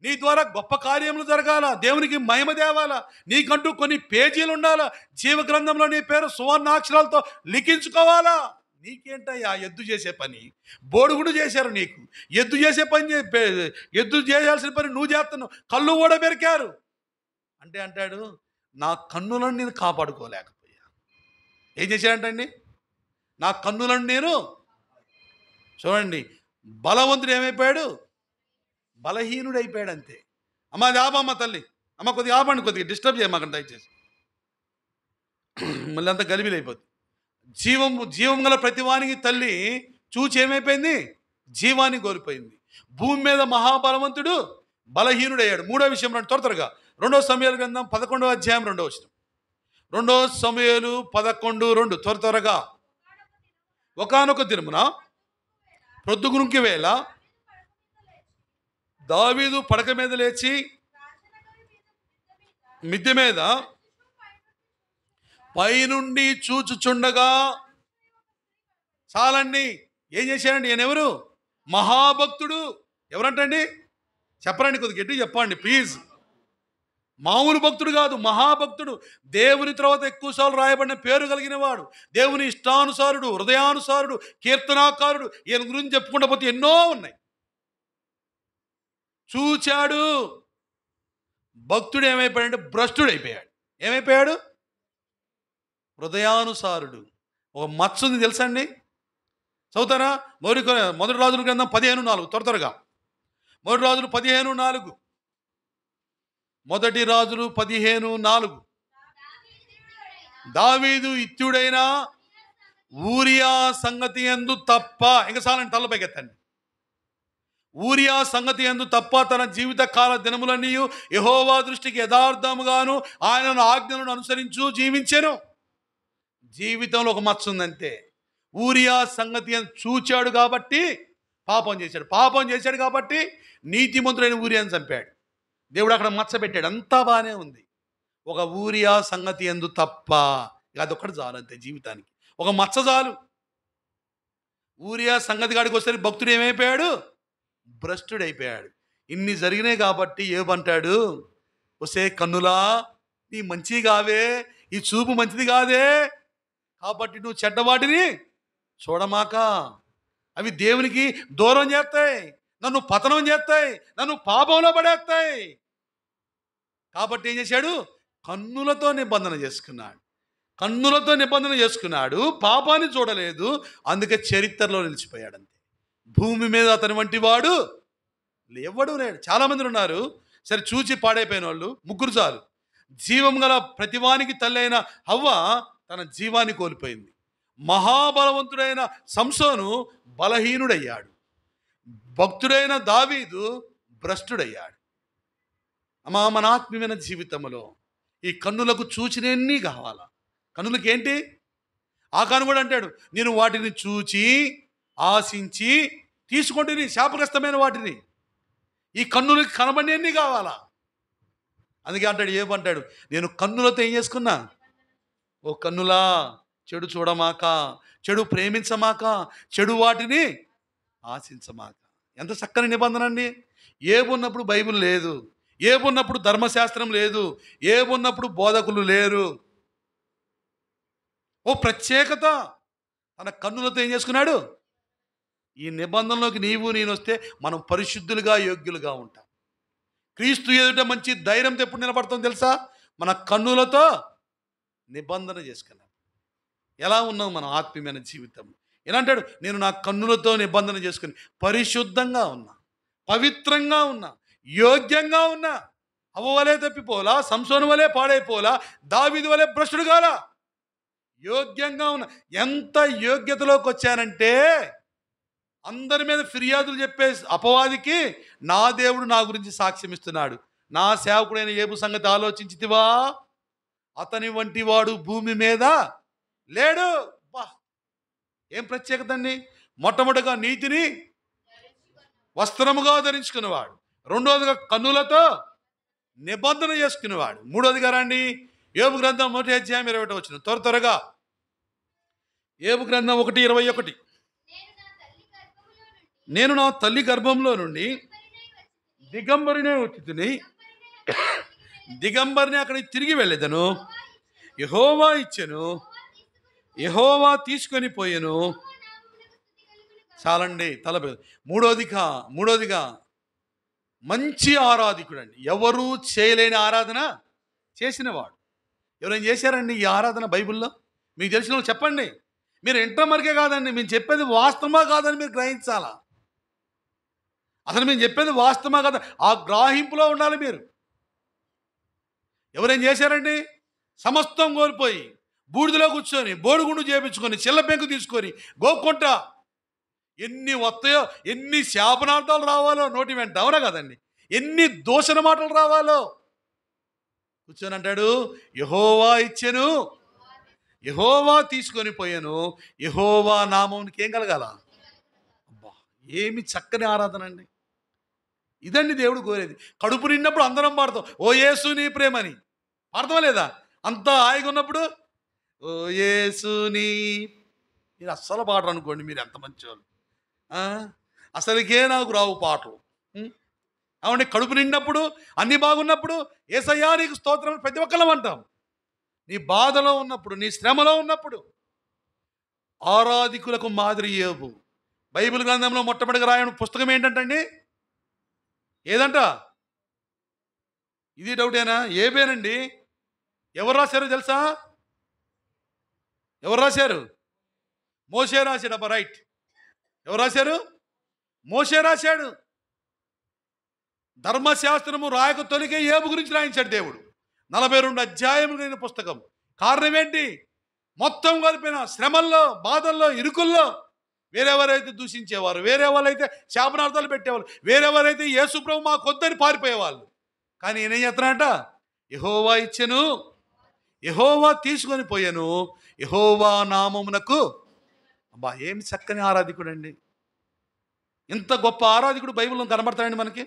నీ ద్వారా గొప్ప కార్యములు జరగాల, దేవునికి మహిమ తేవాలా, నీకంటూ కొన్ని పేజీలు ఉండాలా, జీవ గ్రంథంలో నీ పేరు సువర్ణాక్షరాలతో లిఖించుకోవాలా. నీకేంటయ్యా ఎద్దు చేసే పని? బోడుగుడు చేశారు నీకు. ఎద్దు చేసే పని, ఎద్దు చేయాల్సిన పని నువ్వు చేస్తున్నావు. కళ్ళు కూడా పెరికారు అంటే అంటాడు, నా కన్నులను నేను కాపాడుకోలేకపోయా. ఏం చేశాడంటండి? నా కన్నులను నేను, చూడండి, బలవంతుడు ఏమైపోయాడు? బలహీనుడు అయిపోయాడు అంతే. అమ్మ అది ఆపమ్మ తల్లి, అమ్మ కొద్దిగా ఆపండి, కొద్దిగా డిస్టర్బ్ చేయమాకండి దయచేసి, మళ్ళీ అంతా గలిబిలి అయిపోతుంది. జీవం గల ప్రతివానికి తల్లి చూచి ఏమైపోయింది? జీవాన్ని కోల్పోయింది. భూమి మీద మహాబలవంతుడు బలహీనుడయ్యాడు. మూడో విషయం త్వరగా 2 సమూయేలు గ్రంథం 11వ అధ్యాయం 2వ వచనం. 2 సమూయేలు 11:2 త్వరగా. ఒకానొక దినమున ప్రొద్దుగుంకి వేళ దావీదు పడక మీద లేచి మిద్దె మీద పైనుండి చూచుచుండగా, చాలండి, ఏం చేశాడండి? ఈయనెవరు? మహాభక్తుడు. ఎవరంటండి? చెప్పరండి, కొద్దిగా గట్టి చెప్పండి ప్లీజ్. మామూలు భక్తుడు కాదు, మహాభక్తుడు. దేవుని తర్వాత ఎక్కువసార్లు రాయబడిన పేరు కలిగిన వాడు, దేవుని ఇష్టానుసారుడు, హృదయానుసారుడు, కీర్తనాకారుడు. ఈయన గురించి చెప్పుకుంటూ పోతే ఎన్నో ఉన్నాయి. చూచాడు. భక్తుడు ఏమైపోయాడంటే భ్రష్టుడైపోయాడు. ఏమైపోయాడు? హృదయానుసారుడు. ఒక మచ్చ ఉంది తెలుసా అండి? చదువుతారా? మొదటి రాజుల గ్రంథం 15:4 త్వరగా. మొదటి రాజులు 15:4. మొదటి రాజులు 15:4. దావీదు ఇత్యుడైన ఊరియా సంగతి యందు తప్ప, ఇంకా చాలండి, తలపైకెత్తండి. ఊరియా సంగతి యందు తప్ప తన జీవిత కాల దినములన్నీ యెహోవా దృష్టికి యథార్థముగాను ఆయనను ఆజ్ఞలను అనుసరించు జీవించెను. జీవితంలో ఒక మచ్చ ఉందంతే. ఊరియా సంగతి చూచాడు కాబట్టి పాపం చేశాడు కాబట్టి నీతిమంతుడైన ఊరియాని చంపాడు. దేవుడు అక్కడ మచ్చ పెట్టాడు. అంతా బాగానే ఉంది. ఒక ఊరియా సంగతి యందు తప్ప, అదొక్కటి చాలు అంతే జీవితానికి. ఒక మచ్చ చాలు. ఊరియా సంగతి కాడికి వస్తే భక్తుడు ఏమైపోయాడు? భ్రష్టుడైపోయాడు. ఇన్ని జరిగినాయి కాబట్టి ఏమంటాడు? వస్తే కన్నులా, నీ మంచి కావే, ఈ చూపు మంచిది కాదే, కాబట్టి నువ్వు చెడ్డవాటిని చూడమాక. అవి దేవునికి దూరం చేస్తాయి, నన్ను పతనం చేస్తాయి, నన్ను పాపంలో పడేస్తాయి. కాబట్టి ఏం చేశాడు? కన్నులతో నిబంధన చేసుకున్నాడు. కన్నులతో నిబంధన చేసుకున్నాడు, పాపాన్ని చూడలేదు, అందుకే చరిత్రలో నిలిచిపోయాడు అంతే. భూమి మీద అతని వంటి వాడు ఎవడు లేడు. చాలామంది ఉన్నారు, సరే చూచి పాడైపోయిన వాళ్ళు 3 చాలు. జీవం గల ప్రతివానికి తల్లి అయిన హవ్వ తన జీవాన్ని కోల్పోయింది. మహాబలవంతుడైన సంసోను బలహీనుడయ్యాడు. భక్తుడైన దావీదు భ్రష్టుడయ్యాడు. అమ్మా, మన ఆత్మీయమైన జీవితంలో ఈ కన్నులకు చూచినన్ని కావాలా? కన్నులకి ఏంటి? ఆకాను కూడా అంటాడు, నేను వాటిని చూచి ఆశించి తీసుకుంటే శాపగ్రస్తమైన వాటిని. ఈ కన్నులకి కనబడినన్ని కావాలా? అందుకే అంటాడు, ఏమంటాడు? నేను కన్నులతో ఏం చేసుకున్నా? ఓ కన్నులా, చెడు చూడమాక, చెడు ప్రేమించమాక, చెడు వాటిని ఆశించమాక. ఎంత చక్కని నిబంధన అండి. ఏమున్నప్పుడు బైబిల్ లేదు, ఏమున్నప్పుడు ధర్మశాస్త్రం లేదు, ఏమున్నప్పుడు బోధకులు లేరు. ఓ ప్రత్యేకత. తన కన్నులతో ఏం చేసుకున్నాడు? ఈ నిబంధనలోకి నీవు నేను వస్తే మనం పరిశుద్ధులుగా, యోగ్యులుగా ఉంటాం. క్రీస్తు ఎదుట మంచి ధైర్యంతో ఎప్పుడు నిలబడతాం తెలుసా? మన కన్నులతో నిబంధన చేసుకున్నాం. ఎలా ఉన్నాం మనం ఆత్మీయమైన జీవితం? ఎలా అంటాడు? నేను నా కన్నులతో నిబంధన చేసుకుని పరిశుద్ధంగా ఉన్నా, పవిత్రంగా ఉన్నా, యోగ్యంగా ఉన్నా. హవ్వ వలే తప్పిపోలా, సంసోను వలే పాడైపోలా, దావీదు వలే భ్రష్టుడు కాలా, యోగ్యంగా ఉన్నా. ఎంత యోగ్యతలోకి వచ్చానంటే అందరి మీద ఫిర్యాదులు చెప్పే అపవాదికి నా దేవుడు నా గురించి సాక్ష్యం ఇస్తున్నాడు. నా సేవకుడైన యోబు సంగతి ఆలోచించితివా? అతని వంటి వాడు భూమి మీద లేడు. బా, ఏం ప్రత్యేకత అండి! మొట్టమొదటిగా నీతిని వస్త్రముగా ధరించుకునేవాడు, రెండోదిగా కన్నులతో నిబంధన చేసుకునేవాడు, మూడోదిగా రండి యోబు గ్రంథం 1 అధ్యాయం 21 వచనం త్వరగా. యోబు గ్రంథం 1:21. నేను నా తల్లి గర్భంలో నుండి దిగంబరినే వచ్చి తిని దిగంబరిని అక్కడికి తిరిగి వెళ్ళేదను. యెహోవా ఇచ్చెను, యెహోవా తీసుకొని పోయెను. చాలండి తల. మూడోదిగా మంచి ఆరాధికుడు అండి. ఎవరు చేయలేని ఆరాధన చేసినవాడు. ఎవరైనా చేశారండి ఈ ఆరాధన బైబిల్లో? మీకు తెలిసిన వాళ్ళు చెప్పండి. మీరు ఇంటర్మరికే కాదండి, మేము చెప్పేది వాస్తవమా కాదని మీరు గ్రహించాలా. అసలు మేము చెప్పేది వాస్తవమా కాదా ఆ గ్రహింపులో ఉండాలి మీరు. ఎవరేం చేశారండి? సమస్తం కోల్పోయి బూడిదలో కూర్చొని బోడిగుండు చేపించుకొని చిల్ల పెంకు తీసుకొని గోక్కుంట ఎన్ని వస్తాయో, ఎన్ని శాపనార్థాలు రావాలో నోటి వెంట, అవునా కదండి? ఎన్ని దూషణ మాటలు రావాలో కూర్చొని అంటాడు, యెహోవా ఇచ్చెను, యెహోవా తీసుకొని పోయాను, యెహోవా నామమునికి ఏం కలగాల? అబ్బా, ఏమి చక్కని ఆరాధన అండి. ఇదండి దేవుడు కోరేది. కడుపు నిండినప్పుడు అందరం పాడతాం, ఓ యేసు నీ ప్రేమని. పాడతాం లేదా? అంతా హాయిగా ఉన్నప్పుడు ఓ యేసు నీ. మీరు అస్సలు పాడరు అనుకోండి, మీరు ఎంత మంచివాళ్ళు. అసలుకే నాకు రావు పాటలు. అవునండి, కడుపు నిండినప్పుడు అన్నీ బాగున్నప్పుడు యేసయ్యా నీకు స్తోత్రం ప్రతి ఒక్కళ్ళం అంటాం. నీ బాధలో ఉన్నప్పుడు, నీ శ్రమలో ఉన్నప్పుడు ఆరాధికులకు మాదిరి యోబు. బైబిల్ గ్రంథంలో మొట్టమొదటిగా రాయడం పుస్తకం ఏంటంటండి? ఏదంట? ఇది డౌటేనా? ఏబేనండి. ఎవరు రాశారో తెలుసా? ఎవరు రాశారు? మోషే రాశాడు. అబ్బా, రైట్. ఎవరు రాశారు? మోషే రాశాడు. ధర్మశాస్త్రము రాయక తొలిగే ఏబు గురించి రాయించాడు దేవుడు. 42 అధ్యాయములు కలిగిన పుస్తకం. కారణం ఏంటి? మొత్తం కలిపిన శ్రమల్లో, బాధల్లో, ఇరుకుల్లో వేరెవరైతే దూషించేవారు, వేరే వాళ్ళైతే శాపనార్థాలు పెట్టేవాళ్ళు, వేరెవరైతే యేసు ప్రభు మాకు వద్దని పారిపోయేవాళ్ళు. కానీ ఈయన ఏం చేస్తున్నాడట? యెహోవా ఇచ్చెను, యెహోవా తీసుకొని పోయాను, యెహోవా నామమునకు. అబ్బా, ఏమి చక్కని ఆరాధికుడు అండి. ఇంత గొప్ప ఆరాధికుడు బైబిల్లో కనబడతాడండి మనకి.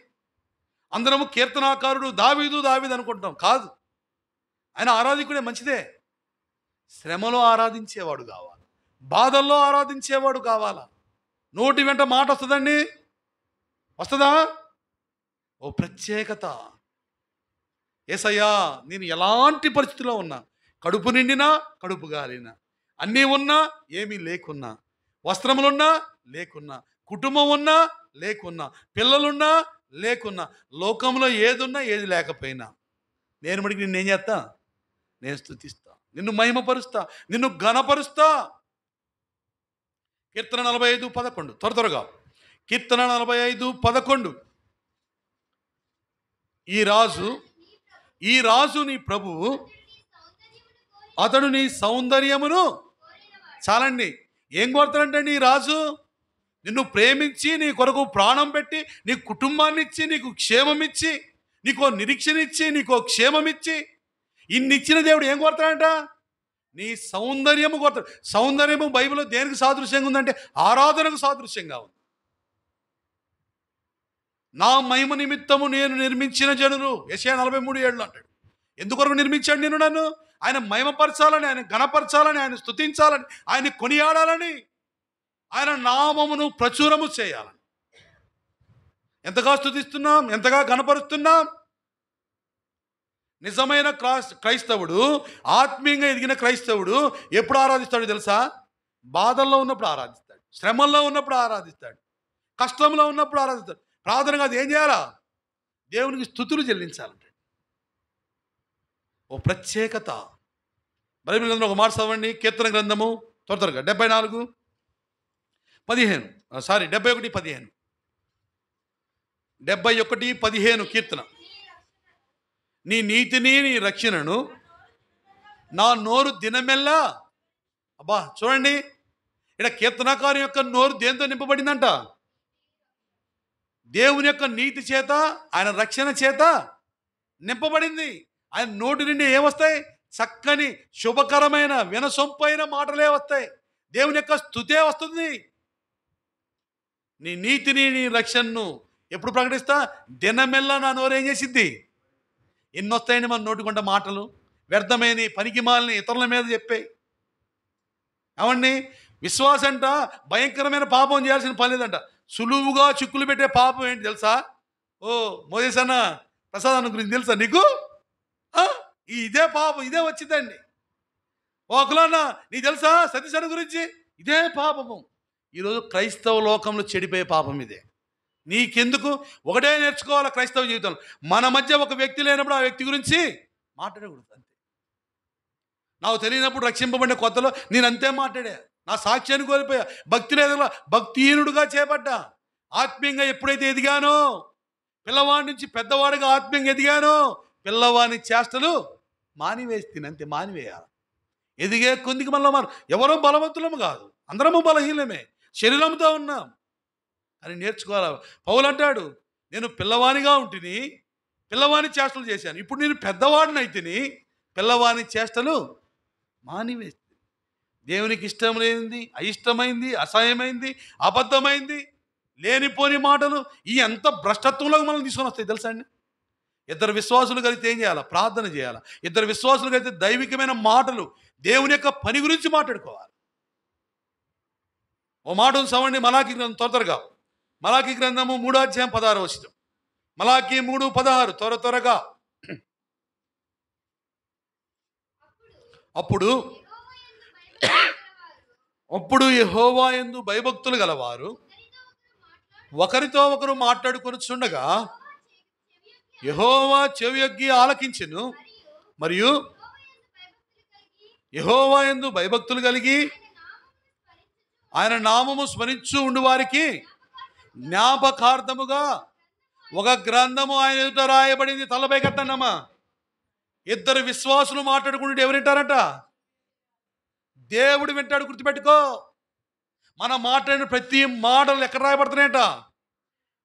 అందరము కీర్తనాకారుడు దావీదు అనుకుంటాం. కాదు, ఆయన ఆరాధికుడే, మంచిదే. శ్రమలో ఆరాధించేవాడు కావాలి, బాధల్లో ఆరాధించేవాడు కావాలా. నోటి వెంట మాట వస్తుందండి, వస్తుందా? ఓ ప్రత్యేకత. యేసయ్యా, నేను ఎలాంటి పరిస్థితిలో ఉన్నా, కడుపు నిండినా కడుపు గాలినా, అన్నీ ఉన్నా ఏమీ లేకున్నా, వస్త్రములున్నా లేకున్నా, కుటుంబం ఉన్నా లేకున్నా, పిల్లలున్నా లేకున్నా, లోకంలో ఏదున్నా ఏది లేకపోయినా, నేను మడికి నిన్నేం చేస్తా? నేను స్తుతిస్తా, నిన్ను మహిమపరుస్తా, నిన్ను ఘనపరుస్తా. కీర్తన 45:11. త్వరగా కీర్తన 45:11. ఈ రాజు నీ ప్రభువు, అతడు నీ సౌందర్యమును. చాలండి. ఏం కోరుతాడంటండి ఈ రాజు? నిన్ను ప్రేమించి, నీ కొరకు ప్రాణం పెట్టి, నీ కుటుంబాన్ని ఇచ్చి, నీకు క్షేమం ఇచ్చి, నీకో నిరీక్షణ ఇచ్చి, నీకో క్షేమం ఇచ్చి, ఇన్ని ఇచ్చిన దేవుడు ఏం కోరుతాడంట? నీ సౌందర్యము కోరుతాడు. సౌందర్యము బైబిల్లో దేనికి సాదృశ్యంగా ఉందంటే ఆరాధనకు సాదృశ్యంగా ఉంది. నా మహిమ నిమిత్తము నేను నిర్మించిన జనులు, యెషయా 43:7 అంటాడు. ఎందుకొరకు నిర్మించాడు నేను? నన్ను ఆయన మహిమపరచాలని, ఆయన ఘనపరచాలని, ఆయన స్తుతించాలని, ఆయన కొనియాడాలని, ఆయన నామమును ప్రచురము చేయాలని. ఎంతగా స్తుతిస్తున్నాం, ఎంతగా ఘనపరుస్తున్నాం. నిజమైన క్రైస్తవుడు, ఆత్మీయంగా ఎదిగిన క్రైస్తవుడు ఎప్పుడు ఆరాధిస్తాడు తెలుసా? బాధల్లో ఉన్నప్పుడు ఆరాధిస్తాడు, శ్రమల్లో ఉన్నప్పుడు ఆరాధిస్తాడు, కష్టంలో ఉన్నప్పుడు ఆరాధిస్తాడు. ప్రార్థనగా అది ఏం చేయాలా? దేవునికి స్తుతులు చెల్లించాలంటే ఓ ప్రత్యేకత. బైబిల్ గ్రంథంలో ఒక మాట చదవండి. కీర్తన గ్రంథము త్వరగా 71:15. కీర్తన. నీ నీతిని, నీ రక్షణను నా నోరు దినమెల్లా. అబ్బా, చూడండి, ఇక్కడ కీర్తనకారు యొక్క నోరు దేంతో నింపబడిందంట? దేవుని యొక్క నీతి చేత, ఆయన రక్షణ చేత నింపబడింది. ఆయన నోటి నుండి ఏమొస్తాయి? చక్కని శుభకరమైన వినసొంపైన మాటలే వస్తాయి. దేవుని యొక్క స్తుతే వస్తుంది. నీ నీతిని, నీ రక్షణను ఎప్పుడు ప్రకటిస్తా? దినమెల్లా నా నోరు ఏం చేసిద్ది? ఎన్ని వస్తాయండి మన నోటికొంట మాటలు, వ్యర్థమైన పనికిమాలని ఇతరుల మీద చెప్పే. ఏమండి, విశ్వాసంట భయంకరమైన పాపం చేయాల్సిన పని లేదంట. సులువుగా చిక్కులు పెట్టే పాపం ఏంటి తెలుసా? ఓ మోసేస్ అన్న, ప్రసాద్ అన్న గురించి తెలుసా నీకు? ఆ? ఇదే పాపం, ఇదే వచ్చిందండి. ఓ అకులన్న, నీకు తెలుసా సతీష్ అన్న గురించి? ఇదే పాపము. ఈరోజు క్రైస్తవ లోకంలో చెడిపోయే పాపం ఇదే. నీకెందుకు? ఒకటే నేర్చుకోవాలి క్రైస్తవ జీవితంలో, మన మధ్య ఒక వ్యక్తి లేనప్పుడు ఆ వ్యక్తి గురించి మాట్లాడకూడదు అంతే. నాకు తెలియనప్పుడు రక్షింపబడిన కొత్తలో నేను అంతే మాట్లాడా, నా సాక్ష్యాన్ని కోల్పోయా, భక్తి లేదు, భక్తిహీనుడుగా చేపడ్డా. ఆత్మీయంగా ఎప్పుడైతే ఎదిగానో, పిల్లవాడి నుంచి పెద్దవాడిగా ఆత్మీయంగా ఎదిగానో, పిల్లవాడిని చేష్టలు మానివేస్తుంది అంతే, మానివేయాలి. ఎదిగే కొద్దికి మనలో మనం ఎవరో బలవంతులము కాదు, అందరము బలహీనమే, శరీరంతో ఉన్నాం అని నేర్చుకోవాలి. పౌలు అంటాడు, నేను పిల్లవానిగా ఉంటిని, పిల్లవాని చేష్టలు చేశాను, ఇప్పుడు నేను పెద్దవాడిని అయితేని పిల్లవాని చేష్టలు మానివేస్తుంది. దేవునికి ఇష్టం లేనిది, అయిష్టమైంది, అసహ్యమైంది, అబద్ధమైంది, లేనిపోని మాటలు, ఈ ఎంత భ్రష్టత్వంలోకి మనం తీసుకొని వస్తాయి తెలుసా అండి. ఇద్దరు విశ్వాసులు కలిగితే ఏం చేయాలి? ప్రార్థన చేయాలి. ఇద్దరు విశ్వాసులు కలిగితే దైవికమైన మాటలు, దేవుని యొక్క పని గురించి మాట్లాడుకోవాలి. ఓ మాట ఉంది చదవండి, మలాకీ గ్రంథం త్వరగా, మలాకీ గ్రంథము 3:16. మలాకీ 3:16 త్వరగా. అప్పుడు యెహోవా యందు భయభక్తులు గలవారు ఒకరితో ఒకరు మాట్లాడుకొనుచుండగా యెహోవా చెవియొగ్గి ఆలకించెను, మరియు యెహోవా యందు భయభక్తులు కలిగి ఆయన నామము స్మరించు ఉండు వారికి జ్ఞాపకార్థముగా ఒక గ్రంథము ఆయన ఎదుట రాయబడింది. తలపై కట్టండమ్మా. ఇద్దరు విశ్వాసులు మాట్లాడుకుంటే ఎవరు వింటారట? దేవుడు వింటాడు. గుర్తుపెట్టుకో, మనం మాట్లాడిన ప్రతి మాటలు ఎక్కడ రాయబడుతున్నాయట?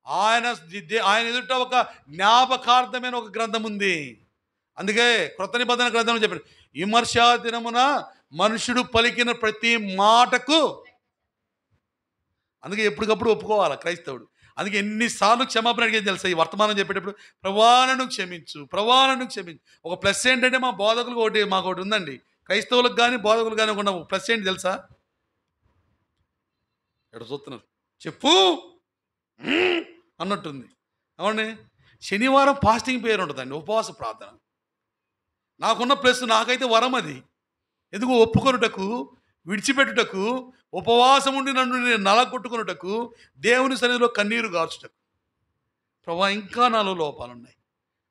ఆయన ఎదుట ఒక జ్ఞాపకార్థమైన ఒక గ్రంథం ఉంది. అందుకే క్రొత్త నిబంధన గ్రంథం చెప్పాడు, విమర్శా దినమున మనుషుడు పలికిన ప్రతి మాటకు. అందుకే ఎప్పటికప్పుడు ఒప్పుకోవాలి క్రైస్తవుడు. అందుకే ఎన్నిసార్లు క్షమాపణ అడిగేది తెలుసా? ఈ వర్తమానం చెప్పేటప్పుడు, ప్రభువాను క్షమించు, ప్రభువాను క్షమించు. ఒక ప్లస్ ఏంటంటే, మా బోధకులకు మాకు ఒకటి ఉందండి, క్రైస్తవులకు కానీ బోధకులకు కానీ ఉన్న ప్లస్ ఏంటి తెలుసా? ఎక్కడ చూస్తున్నారు చెప్పు అన్నట్టుంది. అవునండి, శనివారం ఫాస్టింగ్ పేరు ఉంటుందండి, ఉపవాస ప్రార్థన. నాకున్న ప్లస్, నాకైతే వరం అది. ఎందుకు? ఒప్పుకొనుటకు, విడిచిపెట్టుటకు, ఉపవాసం ఉండి నన్ను నేను నలగొట్టుకున్నటకు, దేవుని సన్నిధిలో కన్నీరు గార్చుటకు. ప్రభా, ఇంకా నాలో లోపాలు ఉన్నాయి.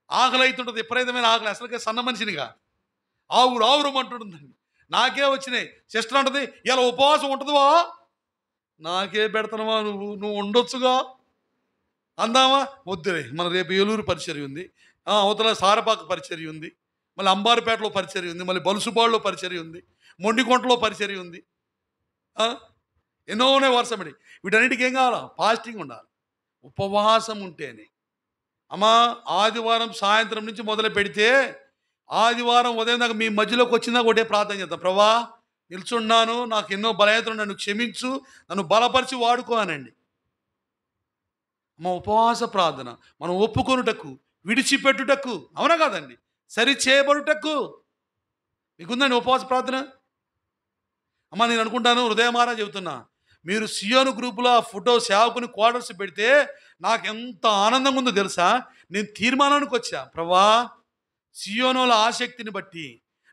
ఆకలి అవుతుంటుంది, విపరీతమైన ఆకలి, అసలుకే సన్న మనిషినిగా ఆవురు అంటుంటుందండి. నాకే వచ్చినాయి. సిస్టర్ అంటుంది, ఇలా ఉపవాసం ఉంటుందివా? నాకే పెడతానవా? నువ్వు ఉండొచ్చుగా అందామా? వద్దులే, మన రేపు ఏలూరు పరిచర్య ఉంది, అవతల సారపాక పరిచర్య ఉంది, మళ్ళీ అంబారుపేటలో పరిచర్య ఉంది, మళ్ళీ బలుసుబాడులో పరిచర్య ఉంది, మొండికొంటలో పరిచర్య ఉంది, ఎన్నో ఉన్నాయి వరుసపడి. వీటన్నిటికీ ఏం కావాలా? ఫాస్టింగ్ ఉండాలి, ఉపవాసం ఉంటేనే. అమ్మా, ఆదివారం సాయంత్రం నుంచి మొదలు పెడితే ఆదివారం ఉదయం దాకా మీ మధ్యలోకి వచ్చిందా ఒకటే ప్రార్థన చేద్దాం. ప్రభా, నిల్చున్నాను, నాకు ఎన్నో బలహీనతలు, నన్ను క్షమించు, నన్ను బలపరిచి వాడుకో అనండి. మా ఉపవాస ప్రార్థన మనం ఒప్పుకొనుటకు, విడిచిపెట్టుటకు, అవునా కాదండి, సరి చేయబడుటకు. మీకుందండి ఉపవాస ప్రార్థన? అమ్మ, నేను అనుకుంటాను, హృదయమారా చెబుతున్నా, మీరు సియోను గ్రూపులో ఆ ఫోటో సేవకుని క్వార్టర్స్ పెడితే నాకు ఎంత ఆనందంగా ఉందో తెలుసా? నేను తీర్మానానికి వచ్చా, ప్రభా, సియోనుల ఆసక్తిని బట్టి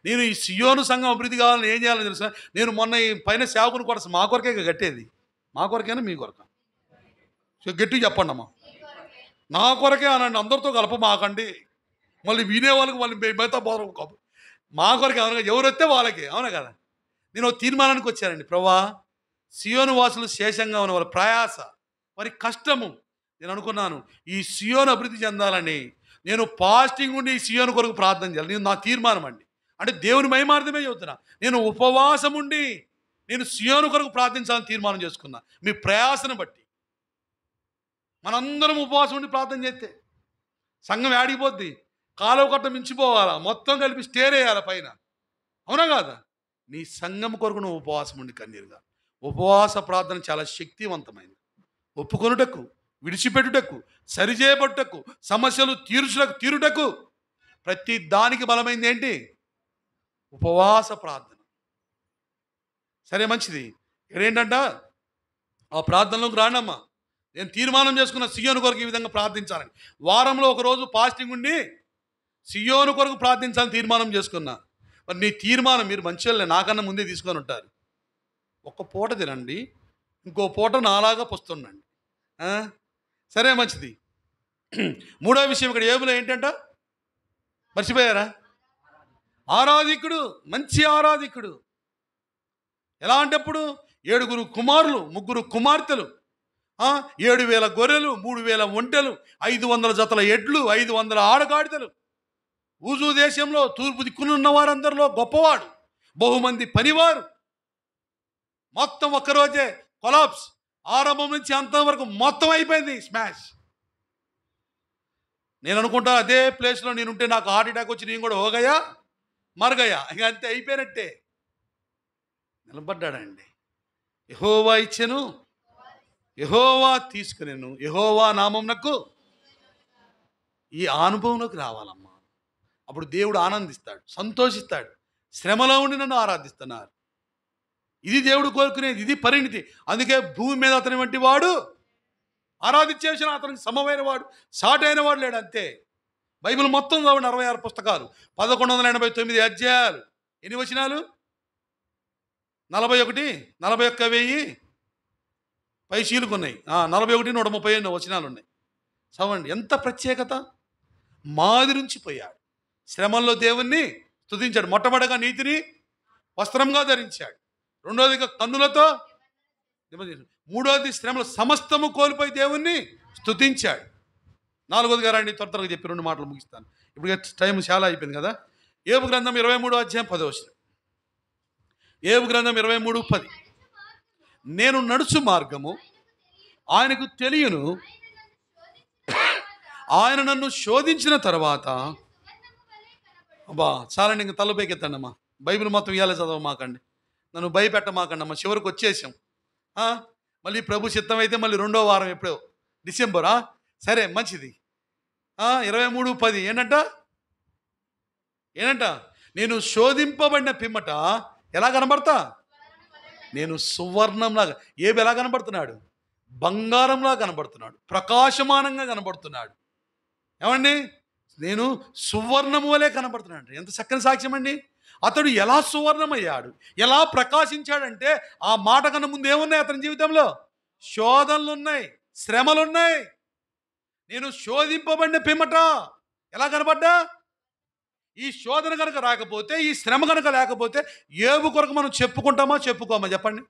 నేను ఈ సియోను సంఘం అభివృద్ధి కావాలని ఏం చేయాలని తెలుసా? నేను మొన్న ఈ పైన సేవకుని క్వార్టర్స్ మా కొరకే కట్టేది. మా కొరకేనా మీ కొరక? గట్టిగా చెప్పండి అమ్మా. నా కొరకే అనండి, అందరితో కలపమాకండి. మళ్ళీ వినే వాళ్ళకి మళ్ళీ మిగతా బోధ మా కొరకే, అవును, ఎవరు వస్తే వాళ్ళకి, అవునా కదా? నేను తీర్మానానికి వచ్చానండి, ప్రభా, సియోను వాసులు శేషంగా ఉన్న వాళ్ళ ప్రయాస, వారి కష్టము, నేను అనుకున్నాను, ఈ సియోను అభివృద్ధి చెందాలని నేను ఫాస్టింగ్ ఉండి ఈ సియోను కొరకు ప్రార్థన చేయాలి. నేను నా తీర్మానం అండి, అంటే దేవుని మహిమార్థమే చెబుతున్నా. నేను ఉపవాసం ఉండి నేను సియోను కొరకు ప్రార్థించాలని తీర్మానం చేసుకున్నా. మీ ప్రయాసను బట్టి మనందరం ఉపవాసం ఉండి ప్రార్థన చేస్తే సంఘం ఆడిపోద్ది, కాలువ కట్ట మించిపోవాలా, మొత్తం కలిపి స్టేర్ వేయాలి పైన, అవునా కాదా? నీ సంఘం కొరకు నువ్వు ఉపవాసం ఉండి కన్నీరుగా. ఉపవాస ప్రార్థన చాలా శక్తివంతమైనది. ఒప్పుకొనుటకు, విడిచిపెట్టుటకు, సరిచేయబట్టుటకు, సమస్యలు తీరుటకు, ప్రతి దానికి బలమైంది ఏంటి? ఉపవాస ప్రార్థన. సరే, మంచిది. ఇక్కడేంటంట, ఆ ప్రార్థనలోకి రాండమ్మా. నేను తీర్మానం చేసుకున్న సియోను కొరకు ఈ విధంగా ప్రార్థించాలని. వారంలో ఒకరోజు ఫాస్టింగ్ ఉండి సియోను కొరకు ప్రార్థించాలని తీర్మానం చేసుకున్నా. మరి నీ తీర్మానం, మీరు మంచివాళ్ళే, నాకన్నా ముందే తీసుకొని ఉంటారు. ఒక్క పూట తినండి, ఇంకో పూట నాలాగా పుస్తుండండి. సరే, మంచిది. మూడో విషయం ఇక్కడ ఏబులో ఏంటంట, మర్చిపోయారా? ఆరాధికుడు, మంచి ఆరాధికుడు. ఎలా అంటే అప్పుడు 7 కుమారులు 3 కుమార్తెలు, 7,000 గొర్రెలు, 3,000 ఒంటెలు, 500 జతల ఎడ్లు, 500 ఆడగాడిదలు. ఊజు దేశంలో తూర్పు దిక్కునున్న వారందరిలో గొప్పవాడు, బహుమంది పనివారు. మొత్తం ఒక్కరోజే కొలాప్స్, ఆరంభం నుంచి అంతవరకు మొత్తం అయిపోయింది, స్మాష్. నేను అనుకుంటా అదే ప్లేస్లో నేనుంటే నాకు హార్ట్ అటాక్ వచ్చి నేను కూడా హోగయా మరగయా, ఇక అంతే, అయిపోయినట్టే. నిలబడ్డాడండి. యెహోవా ఇచ్చెను, యెహోవా తీసుకునేను, యెహోవా నామమునకు. ఈ అనుభవంలోకి రావాలమ్మా. అప్పుడు దేవుడు ఆనందిస్తాడు, సంతోషిస్తాడు. శ్రమలో ఉండి నన్ను ఆరాధిస్తున్నారు, ఇది దేవుడు కోరుకునేది, ఇది పరిణితి. అందుకే భూమి మీద అతని వంటి వాడు, ఆరాధించేసిన అతనికి సమమైన వాడు, సాటి అయిన వాడు లేడు, అంతే. బైబిల్ మొత్తం చదవండి, 66 పుస్తకాలు, 1189 అధ్యాయాలు, ఎన్ని వచనాలు? 41,000 పై చీలుకున్నాయి. 41,138 వచనాలు ఉన్నాయి. చదవండి, ఎంత ప్రత్యేకత. మాదిరించి పోయాడు, శ్రమల్లో దేవుణ్ణి స్తుతించాడు. మొట్టమొదటిగా నీతిని వస్త్రంగా ధరించాడు, రెండోదిగా కన్నులతో, మూడోది శ్రమలు సమస్తము కోల్పోయి దేవుణ్ణి స్తుతించాడు. నాలుగోదిగా రండి, త్వరగా చెప్పి 2 మాటలు ముగిస్తాను, ఇప్పుడు టైం చాలా అయిపోయింది కదా. యోబు గ్రంథం 23వ అధ్యాయం 10వ వచనం. యోబు గ్రంథం 23:10. నేను నడుచు మార్గము ఆయనకు తెలియను, ఆయన నన్ను శోధించిన తర్వాత. అబ్బా చాలండి, ఇంక తలపైకెత్తండి అమ్మా. బైబిల్ మొత్తం ఇవ్వాలి చదవమాకండి, నన్ను భయపెట్టమాకండి అమ్మా. చివరికి వచ్చేసాం. మళ్ళీ ప్రభు చిత్తం అయితే మళ్ళీ 2వ వారం ఎప్పుడో, డిసెంబరా? సరే, మంచిది. 23:10 ఏంటంట? నేను శోధింపబడిన పిమ్మట ఎలా కనబడతా? నేను సువర్ణంలాగా. ఏబు ఎలా కనబడుతున్నాడు? బంగారంలా కనబడుతున్నాడు, ప్రకాశమానంగా కనబడుతున్నాడు. ఏమండి, నేను సువర్ణము వలె కనబడుతున్నాడు. ఎంత చక్కని సాక్ష్యం అండి. అతడు ఎలా సువర్ణమయ్యాడు, ఎలా ప్రకాశించాడంటే, ఆ మాట కన్నా ముందు ఏమున్నాయి అతని జీవితంలో? శోధనలు ఉన్నాయి, శ్రమలు ఉన్నాయి. నేను శోధింపబడిన పిమ్మట ఎలా కనబడ్డా? ఈ శోధన కనుక రాకపోతే, ఈ శ్రమ కనుక లేకపోతే, యోబు కొరకు మనం చెప్పుకుంటామా చెప్పుకోమా? చెప్పండి,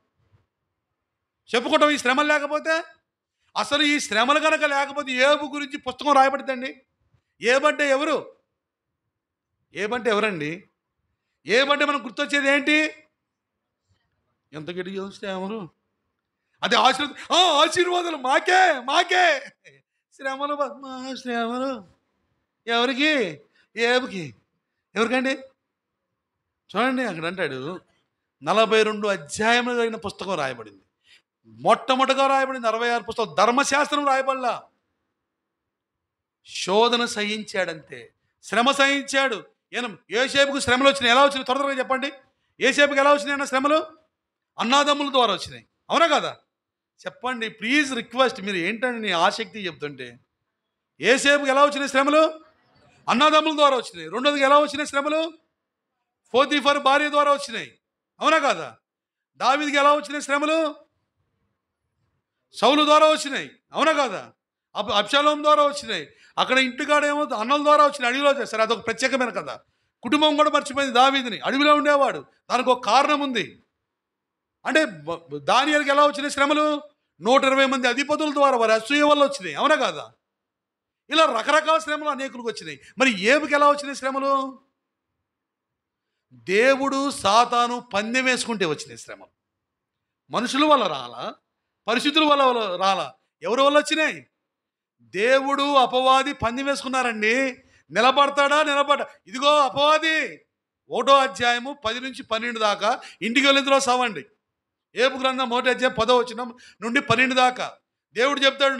చెప్పుకుంటాం ఈ శ్రమలు లేకపోతే? అసలు ఈ శ్రమలు కనుక లేకపోతే యోబు గురించి పుస్తకం రాయబడుతుందండి. ఏబంటే ఎవరు? ఏబంటే ఎవరండి? ఏబంటే మనకు గుర్తొచ్చేది ఏంటి? ఎంత గట్టి శ్రమలు, అదే ఆశీర్వాదాలు మాకే మాకే. శ్రమలు శ్రమలు ఎవరికి? ఏబుకి. ఎవరికండి? చూడండి, అక్కడ అంటాడు 42 అధ్యాయములు కలిగిన పుస్తకం రాయబడింది. మొట్టమొదటిగా రాయబడింది 66 పుస్తకం. ధర్మశాస్త్రం రాయబడలా. శోధన సహించాడంతే, శ్రమ సహించాడు. యోసేపుకు శ్రమలు వచ్చినాయి. ఎలా వచ్చినాయి? త్వరగా చెప్పండి. యోసేపుకి ఎలా వచ్చినాయి అన్న శ్రమలు? అన్నాదమ్ముల ద్వారా వచ్చినాయి, అవునా కదా? చెప్పండి ప్లీజ్, రిక్వెస్ట్. మీరు ఏంటండి నీ ఆసక్తి చెప్తుంటే. యోసేపుకి ఎలా వచ్చినాయి శ్రమలు? అన్నదమ్ముల ద్వారా వచ్చినాయి. రెండోదిగా ఎలా వచ్చినాయి శ్రమలు? పోతీఫర్ భార్య ద్వారా వచ్చినాయి, అవునా కాదా? దావీదుకి ఎలా వచ్చినాయి శ్రమలు? సౌలు ద్వారా వచ్చినాయి, అవునా కాదా? అబ్షాలోం ద్వారా వచ్చినాయి. అక్కడ ఇంటికాడేమో అన్నల ద్వారా వచ్చినాయి, అడవిలో. సరే, అదొక ప్రత్యేకమైన కథ. కుటుంబం కూడా మర్చిపోయింది దావీదుని. అడవిలో ఉండేవాడు, దానికి ఒక కారణం ఉంది. అంటే దానియేలుకి ఎలా వచ్చినాయి శ్రమలు? 120 మంది అధిపతుల ద్వారా, వారి అసూయ వల్ల వచ్చినాయి, అవునా కాదా? ఇలా రకరకాల శ్రమలు అనేకులకు వచ్చినాయి. మరి యోబుకి ఎలా వచ్చినాయి శ్రమలు? దేవుడు సాతాను పందెం వేసుకుంటే వచ్చినాయి శ్రమలు. మనుషుల వల్ల రాలా, పరిస్థితుల వల్ల రాలా. ఎవరి వల్ల వచ్చినాయి? దేవుడు అపవాది పందెం వేసుకున్నారండి. నిలబడతాడా? ఇదిగో అపవాది. 1వ అధ్యాయము 10 నుంచి 12 దాకా ఇంటికి వెళ్ళిందిలో చదవండి. యోబు గ్రంథం 1వ అధ్యాయం 10వ వచనం నుండి 12 దాకా దేవుడు చెప్తాడు,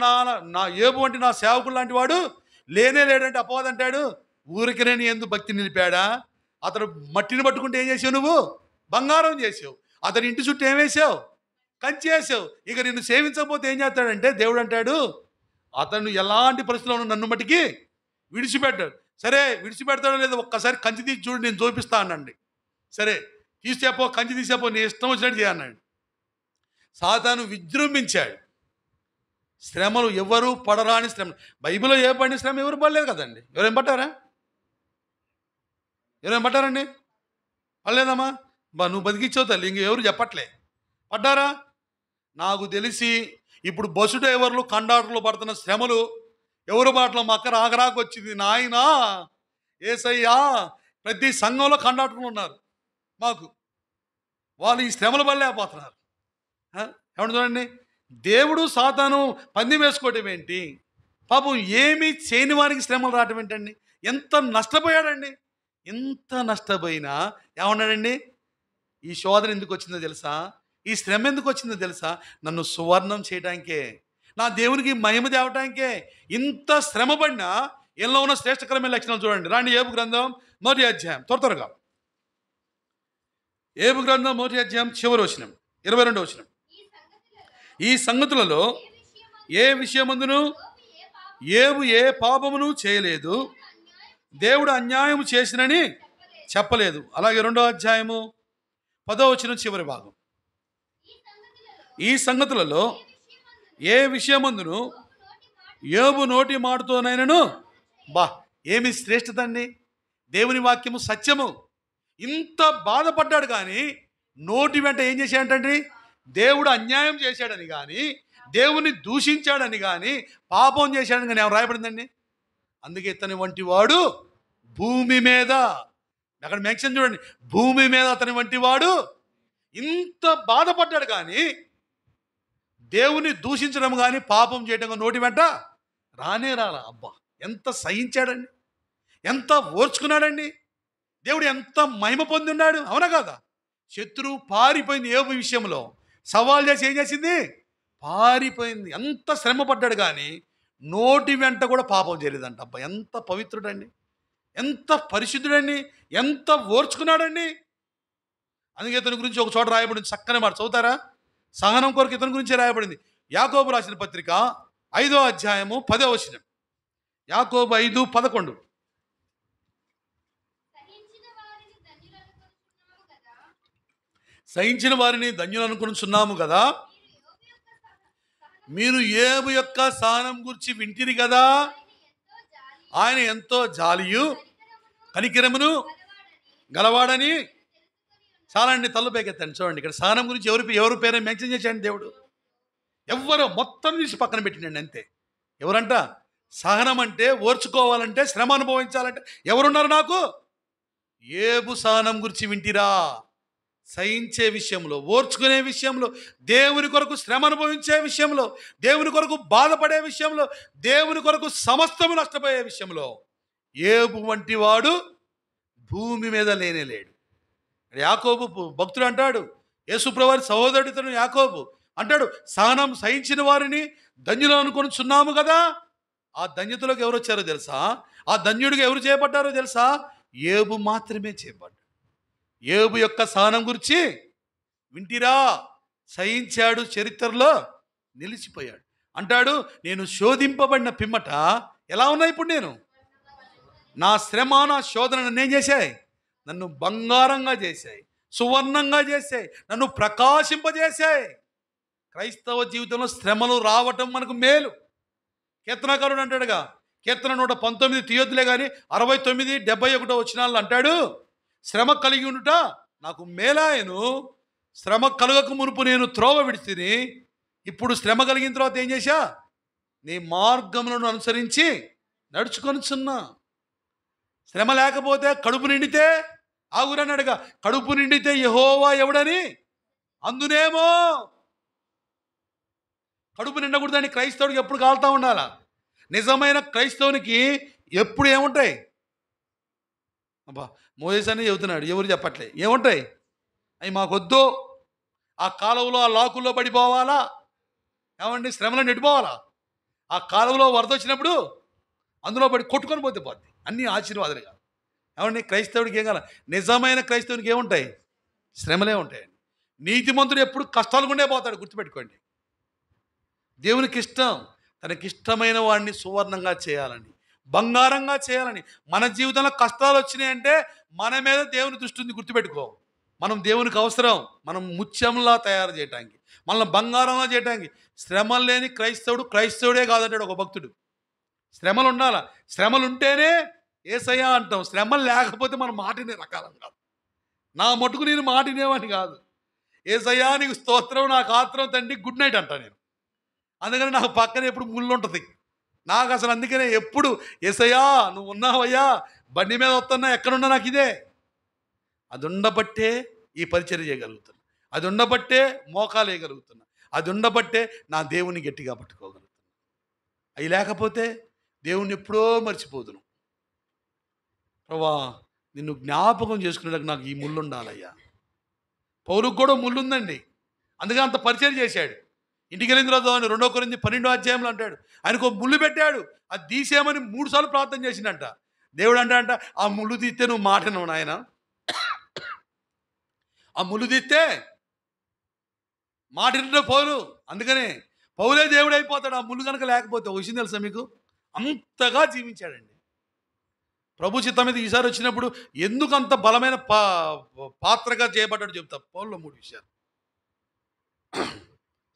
నా యోబు అంటే నా సేవకుడు లాంటి వాడు లేనే లేడంటే అపవాది అంటాడు, ఊరికనే నీ యందు భక్తి నిలిపాడా? అతను మట్టిని పట్టుకుంటే ఏం చేసావు? నువ్వు బంగారం చేసావు. అతని ఇంటి చుట్టూ ఏం వేసావు? కంచి వేసావు, ఇక నిన్ను సేవించకపోతే ఏం చేస్తాడంటే దేవుడు అంటాడు, అతను ఎలాంటి పరిస్థితుల్లో ఉన్న నన్ను మట్టికి విడిచిపెట్టాడు. సరే విడిచిపెడతాడో లేదో ఒక్కసారి కంచి తీసి చూడు, నేను చూపిస్తా అనండి. సరే తీసేపో, కంచి తీసేపో, నీ ఇష్టం వచ్చినట్టు చేయన్నాడు. సాతాను విజృంభించాడు. శ్రమలు ఎవరు పడరాని శ్రమలు. బైబిల్లో ఏ పడిన శ్రమ ఎవరు పడలేదు కదండి. ఎవరేం పట్టారా? ఎవరేం పట్టారండి? పడలేదమ్మా. నువ్వు బతికిచ్చావు తల్లి, ఇంకెవరు చెప్పట్లే. పడ్డారా? నాకు తెలిసి ఇప్పుడు బస్సు డ్రైవర్లు కండక్టర్లు పడుతున్న శ్రమలు ఎవరు బాటలో మక్కర ఆగరాకు వచ్చింది నాయనా ఏసయ్యా. ప్రతి సంఘంలో కండక్టర్లు ఉన్నారు మాకు, వాళ్ళు ఈ శ్రమలు పడలేకపోతున్నారు. ఏమన్నా చూడండి, దేవుడు సాతాను పంది వేసుకోవటం ఏంటి? పాపం ఏమీ చేయని వారికి శ్రమలు రావటం ఏంటండి? ఎంత నష్టపోయాడండి. ఎంత నష్టపోయినా ఏమన్నాడండి, ఈ శోధన ఎందుకు వచ్చిందో తెలుసా, ఈ శ్రమ ఎందుకు వచ్చిందో తెలుసా, నన్ను సువర్ణం చేయడానికే, నా దేవునికి మహిమ తేవటానికే. ఇంత శ్రమ పడినా ఎల్లో ఉన్న శ్రేష్టకరమైన లక్షణాలు చూడండి. రాండి ఏబు గ్రంథం 1వ అధ్యాయం, త్వరగా ఏబు గ్రంథం 1వ అధ్యాయం చివరి వచనం 22వ వచనం. ఈ సంగతులలో ఏ విషయమందును ఏబు ఏ పాపమును చేయలేదు, దేవుడు అన్యాయం చేసినని చెప్పలేదు. అలాగే 2వ అధ్యాయము 10వ వచనం చివరి భాగం. ఈ సంగతులలో ఏ విషయమందును యోబు నోటి మాటతోనైనను, ఏమి శ్రేష్టత అండి. దేవుని వాక్యము సత్యము. ఇంత బాధపడ్డాడు కానీ నోటి వెంట ఏం చేశాడంటే దేవుడు అన్యాయం చేశాడని కానీ, దేవుని దూషించాడని కానీ, పాపం చేశాడని కానీ ఏమైనా రాయబడిందండి? అందుకే ఇతని వంటి వాడు భూమి మీద, అక్కడ మెన్షన్ చూడండి, భూమి మీద అతని వంటి వాడు. ఇంత బాధపడ్డాడు కానీ దేవుని దూషించడం కానీ పాపం చేయడం నోటి వెంట రానే రాలా. అబ్బా ఎంత సహించాడండి, ఎంత ఓర్చుకున్నాడండి. దేవుడు ఎంత మహిమ పొంది ఉన్నాడు. అవునా కాదా? శత్రువు పారిపోయింది యోబు విషయంలో. సవాల్ చేసి ఏం చేసింది? పారిపోయింది. ఎంత శ్రమ పడ్డాడు కానీ నోటి వెంట కూడా పాపం చేయలేదంట. అబ్బా ఎంత పవిత్రుడండి, ఎంత పరిశుద్ధుడండి, ఎంత ఓర్చుకున్నాడండి. అందుకే ఇతని గురించి ఒక చోట రాయబడింది, చక్కని మాట చదువుతారా? సహనం కొరకు ఇతని గురించి రాయబడింది. యాకోబు రాసిన పత్రిక 5వ అధ్యాయము 10వ వచనం. యాకోబు 5:11. సహించిన వారిని ధన్యులు అనుకుంటున్నాము కదా, మీరు యోబు యొక్క సహనం గురించి వింటిరి కదా, ఆయన ఎంతో జాలియు కనికరమును గలవాడని. చాలా అండి, తల్లు పైకెత్తండి చూడండి. ఇక్కడ సహనం గురించి ఎవరు పేరు మెన్షన్ చేశాడు దేవుడు? ఎవరు మొత్తం తీసి పక్కన పెట్టినండి అంతే. ఎవరంట? సహనం అంటే ఓర్చుకోవాలంటే, శ్రమ అనుభవించాలంటే ఎవరున్నారు నాకు? యోబు సహనం గురించి వింటిరా. సహించే విషయంలో, ఓర్చుకునే విషయంలో, దేవుని కొరకు శ్రమ అనుభవించే విషయంలో, దేవుని కొరకు బాధపడే విషయంలో, దేవుని కొరకు సమస్తము నష్టపోయే విషయంలో యోబు వంటి వాడు భూమి మీద లేనే లేడు. యాకోబు భక్తుడు అంటాడు, యేసుప్రభువారి సహోదరుడితను యాకోబు అంటాడు, సహనం సహించిన వారిని ధన్యులు అనుకొనుచున్నాము కదా. ఆ ధన్యతలోకి ఎవరు వచ్చారో తెలుసా? ఆ ధన్యుడిగా ఎవరు చేయబడ్డారో తెలుసా? యోబు మాత్రమే చేయబడ్డాడు. యోబు యొక్క సహనం గురించి వింటిరా. సహించాడు, చరిత్రలో నిలిచిపోయాడు. అంటాడు, నేను శోధింపబడిన పిమ్మట ఎలా ఉన్నా ఇప్పుడు నేను, నా శ్రమ నా శోధన నన్ను ఏం చేశాయి? నన్ను బంగారంగా చేశాయి, సువర్ణంగా చేశాయి, నన్ను ప్రకాశింపజేశాయి. క్రైస్తవ జీవితంలో శ్రమలు రావటం మనకు మేలు. కీర్తనకారుడు అంటాడుగా, కీర్తన 119 తీయొద్దులే కానీ 69, 71 వచనాలు అంటాడు, శ్రమ కలిగి ఉండుట నాకు మేలాయను, శ్రమ కలగక మునుపు నేను త్రోవ విడిచిని, ఇప్పుడు శ్రమ కలిగిన తర్వాత ఏం చేశా? నీ మార్గములను అనుసరించి నడుచుకొనుచున్నా. శ్రమ లేకపోతే కడుపు నిండితే ఆగురన్నాడుగా, కడుపు నిండితే యెహోవా ఎవడని అందునేమో. కడుపు నిండకూడదని క్రైస్తవుడికి ఎప్పుడు కాలుతా ఉండాలా? నిజమైన క్రైస్తవునికి ఎప్పుడు ఏముంటాయి? అబ్బా మోయేస్ అని చెబుతున్నాడు, ఎవరు చెప్పట్లే. ఏముంటాయి? అవి మాకొద్దు. ఆ కాలువలో ఆ లాకుల్లో పడిపోవాలా? ఏమండి, శ్రమలో నెట్టిపోవాలా? ఆ కాలువలో వరద వచ్చినప్పుడు అందులో పడి కొట్టుకొని పోతే పోద్ది. అన్నీ ఆశీర్వాదాలు కాదు. ఏమండి, క్రైస్తవుడికి ఏం కాదు. నిజమైన క్రైస్తవునికి ఏముంటాయి? శ్రమలే ఉంటాయండి. నీతిమంతుడు ఎప్పుడు కష్టాలు గుండే పోతాడు, గుర్తుపెట్టుకోండి. దేవునికి ఇష్టం తనకిష్టమైన వాడిని సువర్ణంగా చేయాలని, బంగారంగా చేయాలని. మన జీవితంలో కష్టాలు వచ్చినాయంటే మన మీద దేవుని దృష్టి ఉంది, గుర్తుపెట్టుకో. మనం దేవునికి అవసరం, మనం ముత్యంలా తయారు చేయటానికి, మనల్ని బంగారంలా చేయటానికి. శ్రమలు లేని క్రైస్తవుడే కాదంటాడు ఒక భక్తుడు. శ్రమలు ఉండాలా, శ్రమలు ఉంటేనే యేసయ్యా అంటాం. శ్రమలు లేకపోతే మనం మాటినే రకాలం కాదు. నా మటుకు నేను మాటినేవాడిని కాదు. యేసయ్యా నీకు స్తోత్రం, నాకు ఆత్రం తండ్రి, గుడ్ నైట్ అంటా నేను. అందుకని నాకు పక్కన ఎప్పుడు ముళ్ళు ఉంటుంది నాకు అసలు. అందుకనే ఎప్పుడు యేసయ్యా నువ్వు ఉన్నావయ్యా, బండి మీద వస్తున్నా, ఎక్కడున్నా నాకు ఇదే. అది ఉండబట్టే ఈ పరిచర్య చేయగలుగుతున్నా, అది ఉండబట్టే మోకాలు వేయగలుగుతున్నా, అది ఉండబట్టే నా దేవుని గట్టిగా పట్టుకోగలుగుతున్నా. అవి లేకపోతే దేవుణ్ణి ఎప్పుడో మర్చిపోదును. ప్రభా నిన్ను జ్ఞాపకం చేసుకునేందుకు నాకు ఈ ముళ్ళు ఉండాలయ్యా. పౌలుకు కూడా ముళ్ళు ఉందండి, అందుకే అంత పరిచయం చేశాడు. ఇంటికి వెళ్ళిన తర్వాత 2 కొరింథీ 12 అంటాడు, ఆయనకు ముళ్ళు పెట్టాడు, అది తీసేయమని 3 సార్లు ప్రార్థన చేసిందంట. దేవుడు అంట ఆ ముళ్ళు తీస్తే నువ్వు మాటను నాయన, ఆ ముళ్ళు తీస్తే మాటింటే పౌలు. అందుకనే పౌలే దేవుడు అయిపోతాడు ఆ ముళ్ళు కనుక లేకపోతే. ఒక విషయం తెలుసా మీకు, అంతగా జీవించాడండి. ప్రభు చిత్తం మీద ఈసారి వచ్చినప్పుడు ఎందుకు అంత బలమైన పాత్రగా చేయబడ్డాడు చెప్తా. పౌల్లో 3 విషయాలు.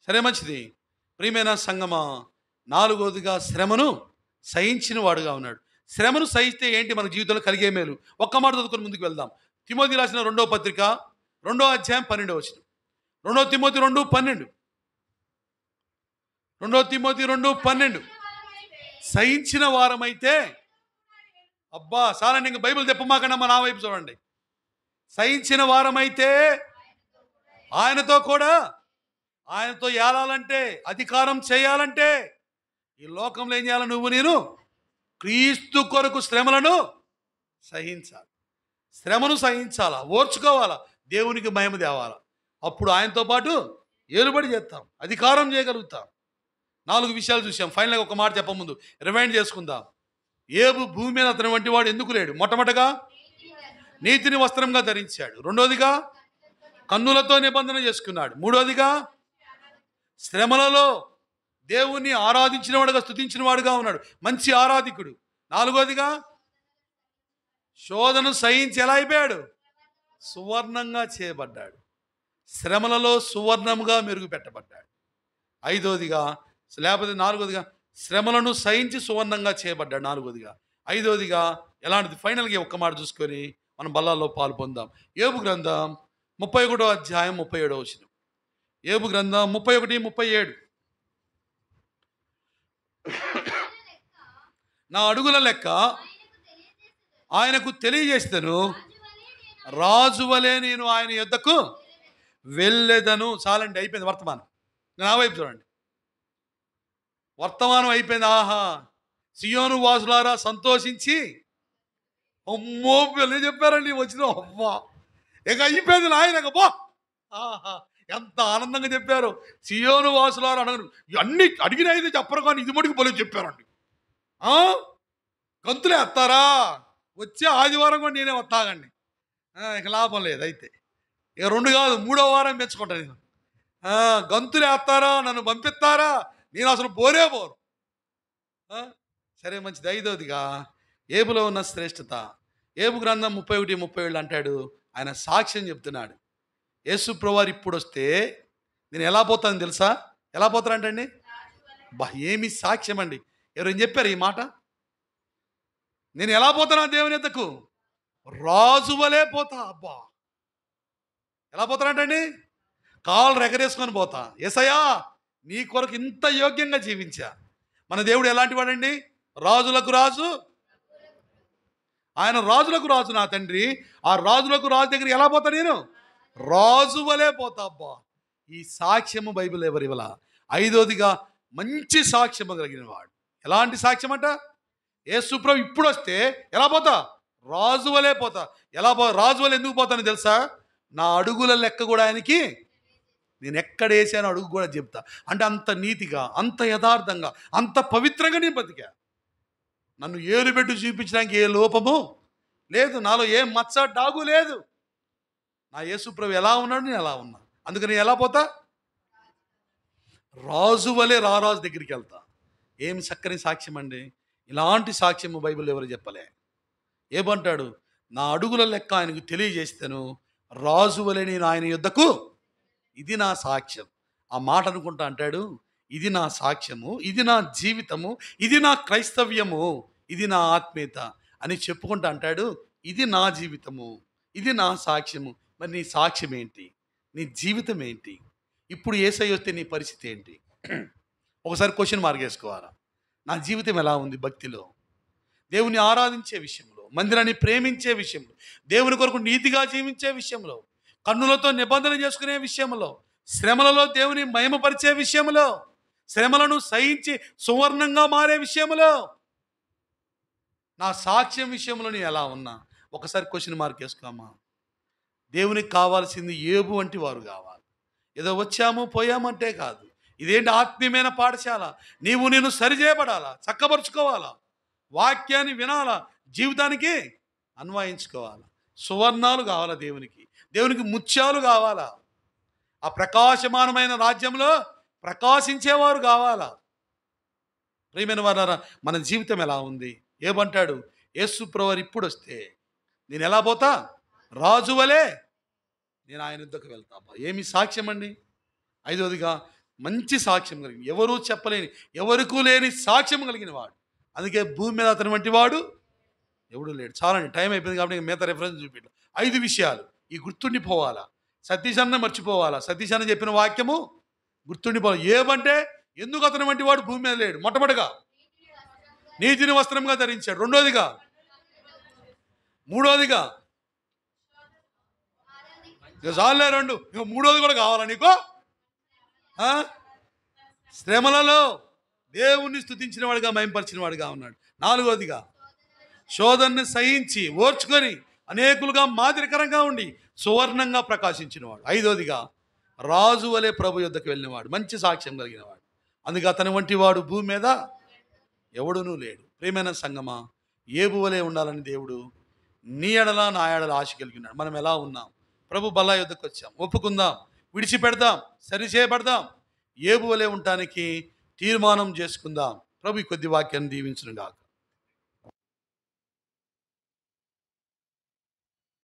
సరే మంచిది. ప్రియమైన సంగమా, 4వదిగా శ్రమను సహించిన వాడుగా ఉన్నాడు. శ్రమను సహిస్తే ఏంటి మన జీవితంలో కలిగే మేలు? ఒక్క మాట చదువుకొని ముందుకు వెళ్దాం. తిమోతి రాసిన 2వ పత్రిక 2వ అధ్యాయం 12వ వచనం. 2 తిమోతి 2:12. 2 తిమోతి 2:12. సహించిన వారమైతే, అబ్బా చాలండి, ఇంక బైబిల్ తెప్పమాకన్నా నా వైపు చూడండి. సహించిన వారమైతే ఆయనతో కూడా, ఆయనతో ఏలాలంటే, అధికారం చేయాలంటే ఈ లోకంలో ఏం చేయాలి? నేను క్రీస్తు కొరకు శ్రమలను సహించాలి. శ్రమను సహించాలా, ఓర్చుకోవాలా, దేవునికి మహిమ తేవాలా. అప్పుడు ఆయనతో పాటు ఏలుబడి చేస్తాం, అధికారం చేయగలుగుతాం. 4 విషయాలు చూసాం. ఫైనల్గా ఒక మాట చెప్పముందు రిమైండ్ చేసుకుందాం. ఏబు భూమి మీద అతని వంటి వాడు ఎందుకు లేడు? మొట్టమొదటిగా నీతిని వస్త్రంగా ధరించాడు. 2వదిగా కన్నులతో నిబంధన చేసుకున్నాడు. 3వదిగా శ్రమలలో దేవుణ్ణి ఆరాధించిన వాడుగా, స్తుతించిన వాడుగా ఉన్నాడు, మంచి ఆరాధికుడు. 4వదిగా శోధను సహించి ఎలా అయిపోయాడు? సువర్ణంగా చేయబడ్డాడు. శ్రమలలో సువర్ణముగా మెరుగు పెట్టబడ్డాడు. 5వదిగా, లేకపోతే 4వదిగా శ్రమలను సహించి సువర్ణంగా చేయబడ్డాడు. 4వదిగా. 5వదిగా ఎలాంటిది? ఫైనల్గా ఒక్క మాట చూసుకొని మనం బల్లాల్లో పాలు పొందాం. యోబు గ్రంథం 31వ అధ్యాయం 37వ వచనం. యోబు గ్రంథం 31:37. నా అడుగుల లెక్క ఆయనకు తెలియజేస్తాను, రాజువలే నేను ఆయన యొద్దకు వెళ్ళేదను. చాలండి, అయిపోయింది వర్తమానం. నా వైపు చూడండి, వర్తమానం అయిపోయింది. ఆహా, సియోను వాసులారా సంతోషించి, అమ్మో వెళ్ళి చెప్పారండి వచ్చిన, అమ్మా ఇక అయిపోయింది నాయన బా. ఆహా, ఎంత ఆనందంగా చెప్పారు. సియోను వాసులారా అడగరు, అన్ని అడిగిన అయితే చెప్పరు కానీ ఇది మటుకు బలి చెప్పారండి. గంతులే వస్తారా? వచ్చే ఆదివారం కూడా నేనే వస్తాగండి, ఇక లాభం లేదు. అయితే ఇక 2 కాదు 3వ వారం మెచ్చుకుంటాను నేను. గంతులే వస్తారా, నన్ను పంపిస్తారా, నేను అసలు పోరే పోరు. సరే మంచిది. 5వదిగా ఏబులో ఉన్న శ్రేష్టత. ఏబు గ్రంథం 31:37 అంటాడు, ఆయన సాక్ష్యం చెప్తున్నాడు. యేసు ప్రభువారు ఇప్పుడు వస్తే నేను ఎలా పోతాను తెలుసా? ఎలా పోతారంటండి? బా ఏమి సాక్ష్యం అండి. ఎవరైనా చెప్పారు ఈ మాట? నేను ఎలా పోతానా దేవుని యొద్దకు? రాజువలే పోతా. అబ్బా ఎలా పోతానంటండి? కాళ్ళు ఎగరేసుకొని పోతా. యేసయ్యా నీ కొరకు ఇంత యోగ్యంగా జీవించా. మన దేవుడు ఎలాంటి వాడండి? రాజులకు రాజు, ఆయన రాజులకు రాజు నా తండ్రి. ఆ రాజులకు రాజు దగ్గర ఎలా పోతా? నేను రాజువలే పోతా. అబ్బా ఈ సాక్ష్యము బైబిల్ ఎవరివల? 5వదిగా మంచి సాక్ష్యము కలిగిన వాడు. ఎలాంటి సాక్ష్యం అంట? యేసుప్రభు ఇప్పుడు వస్తే ఎలా పోతా? రాజువలే పోతా. ఎలా రాజువలే ఎందుకు పోతాను తెలుసా? నా అడుగుల లెక్క కూడా ఆయనకి, నేను ఎక్కడ వేసానో అడుగు కూడా చెప్తా. అంటే అంత నీతిగా, అంత యథార్థంగా, అంత పవిత్రంగా నేను బతికా. నన్ను ఏలుబెట్టు చూపించడానికి ఏ లోపము లేదు, నాలో ఏ మచ్చ డాగు లేదు. నా యేసుప్రభు ఎలా ఉన్నాడు, నేను ఎలా ఉన్నా. అందుకని ఎలా పోతా? రాజు వలె రారాజు దగ్గరికి వెళ్తా. ఏమి చక్కని సాక్ష్యం అండి. ఇలాంటి సాక్ష్యము బైబిల్ ఎవరు చెప్పలే. ఏమంటాడు? నా అడుగుల లెక్క ఆయనకు తెలియజేస్తాను, రాజు వలె నేను ఆయన యుద్ధకు, ఇది నా సాక్ష్యం. ఆ మాట అనుకుంటా అంటాడు, ఇది నా సాక్ష్యము, ఇది నా జీవితము, ఇది నా క్రైస్తవ్యము, ఇది నా ఆత్మీయత అని చెప్పుకుంటా అంటాడు, ఇది నా జీవితము, ఇది నా సాక్ష్యము. మరి నీ సాక్ష్యం ఏంటి? నీ జీవితం ఏంటి? ఇప్పుడు యేసయ్య వస్తే నీ పరిస్థితి ఏంటి? ఒకసారి క్వశ్చన్ మార్క్ వేసుకోవాలా. నా జీవితం ఎలా ఉంది? భక్తిలో, దేవుని ఆరాధించే విషయంలో, మందిరాన్ని ప్రేమించే విషయంలో, దేవుని కొరకు నీతిగా జీవించే విషయంలో, కన్నులతో నిబంధన చేసుకునే విషయంలో, శ్రమలలో దేవుని మహిమపరిచే విషయంలో, శ్రమలను సహించి సువర్ణంగా మారే విషయంలో, నా సాక్ష్యం విషయంలో నేను ఎలా ఉన్నా? ఒకసారి క్వశ్చన్ మార్క్ వేసుకోమా. దేవునికి కావాల్సింది యోబు వంటి వారు కావాలి. ఏదో వచ్చాము పోయామంటే కాదు. ఇదేంటి ఆత్మీయమైన పాఠశాల. నేను సరిచేయబడాలా, చక్కబరుచుకోవాలా, వాక్యాన్ని వినాలా, జీవితానికి అన్వయించుకోవాలా. సువర్ణాలు కావాలా దేవునికి, దేవునికి ముత్యాలు కావాలా, ఆ ప్రకాశమానమైన రాజ్యంలో ప్రకాశించేవారు కావాలా. ప్రియమైన వారారా, మన జీవితం ఎలా ఉంది? ఏమంటాడు? యేసు ప్రభువు ఇప్పుడు వస్తే నేను ఎలా పోతా? రాజు వలె నేను ఆయన యుద్ధకు వెళ్తా. ఏమి సాక్ష్యం అండి. ఐదవదిగా మంచి సాక్ష్యం కలిగిన, ఎవరూ చెప్పలేని, ఎవరికూ లేని సాక్ష్యం కలిగిన వాడు. అందుకే భూమి మీద అతని వంటి వాడు ఎవడూ లేడు. చాలండి, టైం అయిపోయింది కాబట్టి మిగతా రెఫరెన్స్ చూపించాం. 5 విషయాలు ఈ గుర్తుండిపోవాలా. సతీష్ అన్న మర్చిపోవాలా. సతీష్ అన్న చెప్పిన వాక్యము గుర్తుండిపోవాలి. ఏమంటే ఎందుకు అతని వంటి వాడు భూమి మీద లేడు? మొట్టమొదటిగా నీతిని వస్త్రంగా ధరించాడు. రెండోదిగా, మూడోదిగా, ఇక చాలే రెండు, ఇక మూడోది కూడా కావాలా నీకు? శ్రమలలో దేవుణ్ణి స్తుతించిన వాడిగా, మహింపరిచిన వాడిగా ఉన్నాడు. నాలుగోదిగా, శోధనని సహించి ఓర్చుకొని అనేకులుగా మాదిరికరంగా ఉండి సువర్ణంగా ప్రకాశించినవాడు. ఐదోదిగా, రాజు వలె ప్రభు యుద్ధకు వెళ్ళినవాడు, మంచి సాక్ష్యం కలిగినవాడు. అందుకే అతని వంటి వాడు భూమి మీద ఎవడునూ లేడు. ప్రియమైన సంగమా, యోబు వలె ఉండాలని దేవుడు నీ ఎడల నా ఎడల ఆశ కలిగినాడు. మనం ఎలా ఉన్నాం? ప్రభు బల్ల యుద్ధకు వచ్చాం, ఒప్పుకుందాం, విడిచిపెడదాం, సరిచేయబడదాం, యోబు వలె ఉండటానికి తీర్మానం చేసుకుందాం. ప్రభు ఈ కొద్ది వాక్యాన్ని దీవించును గాక.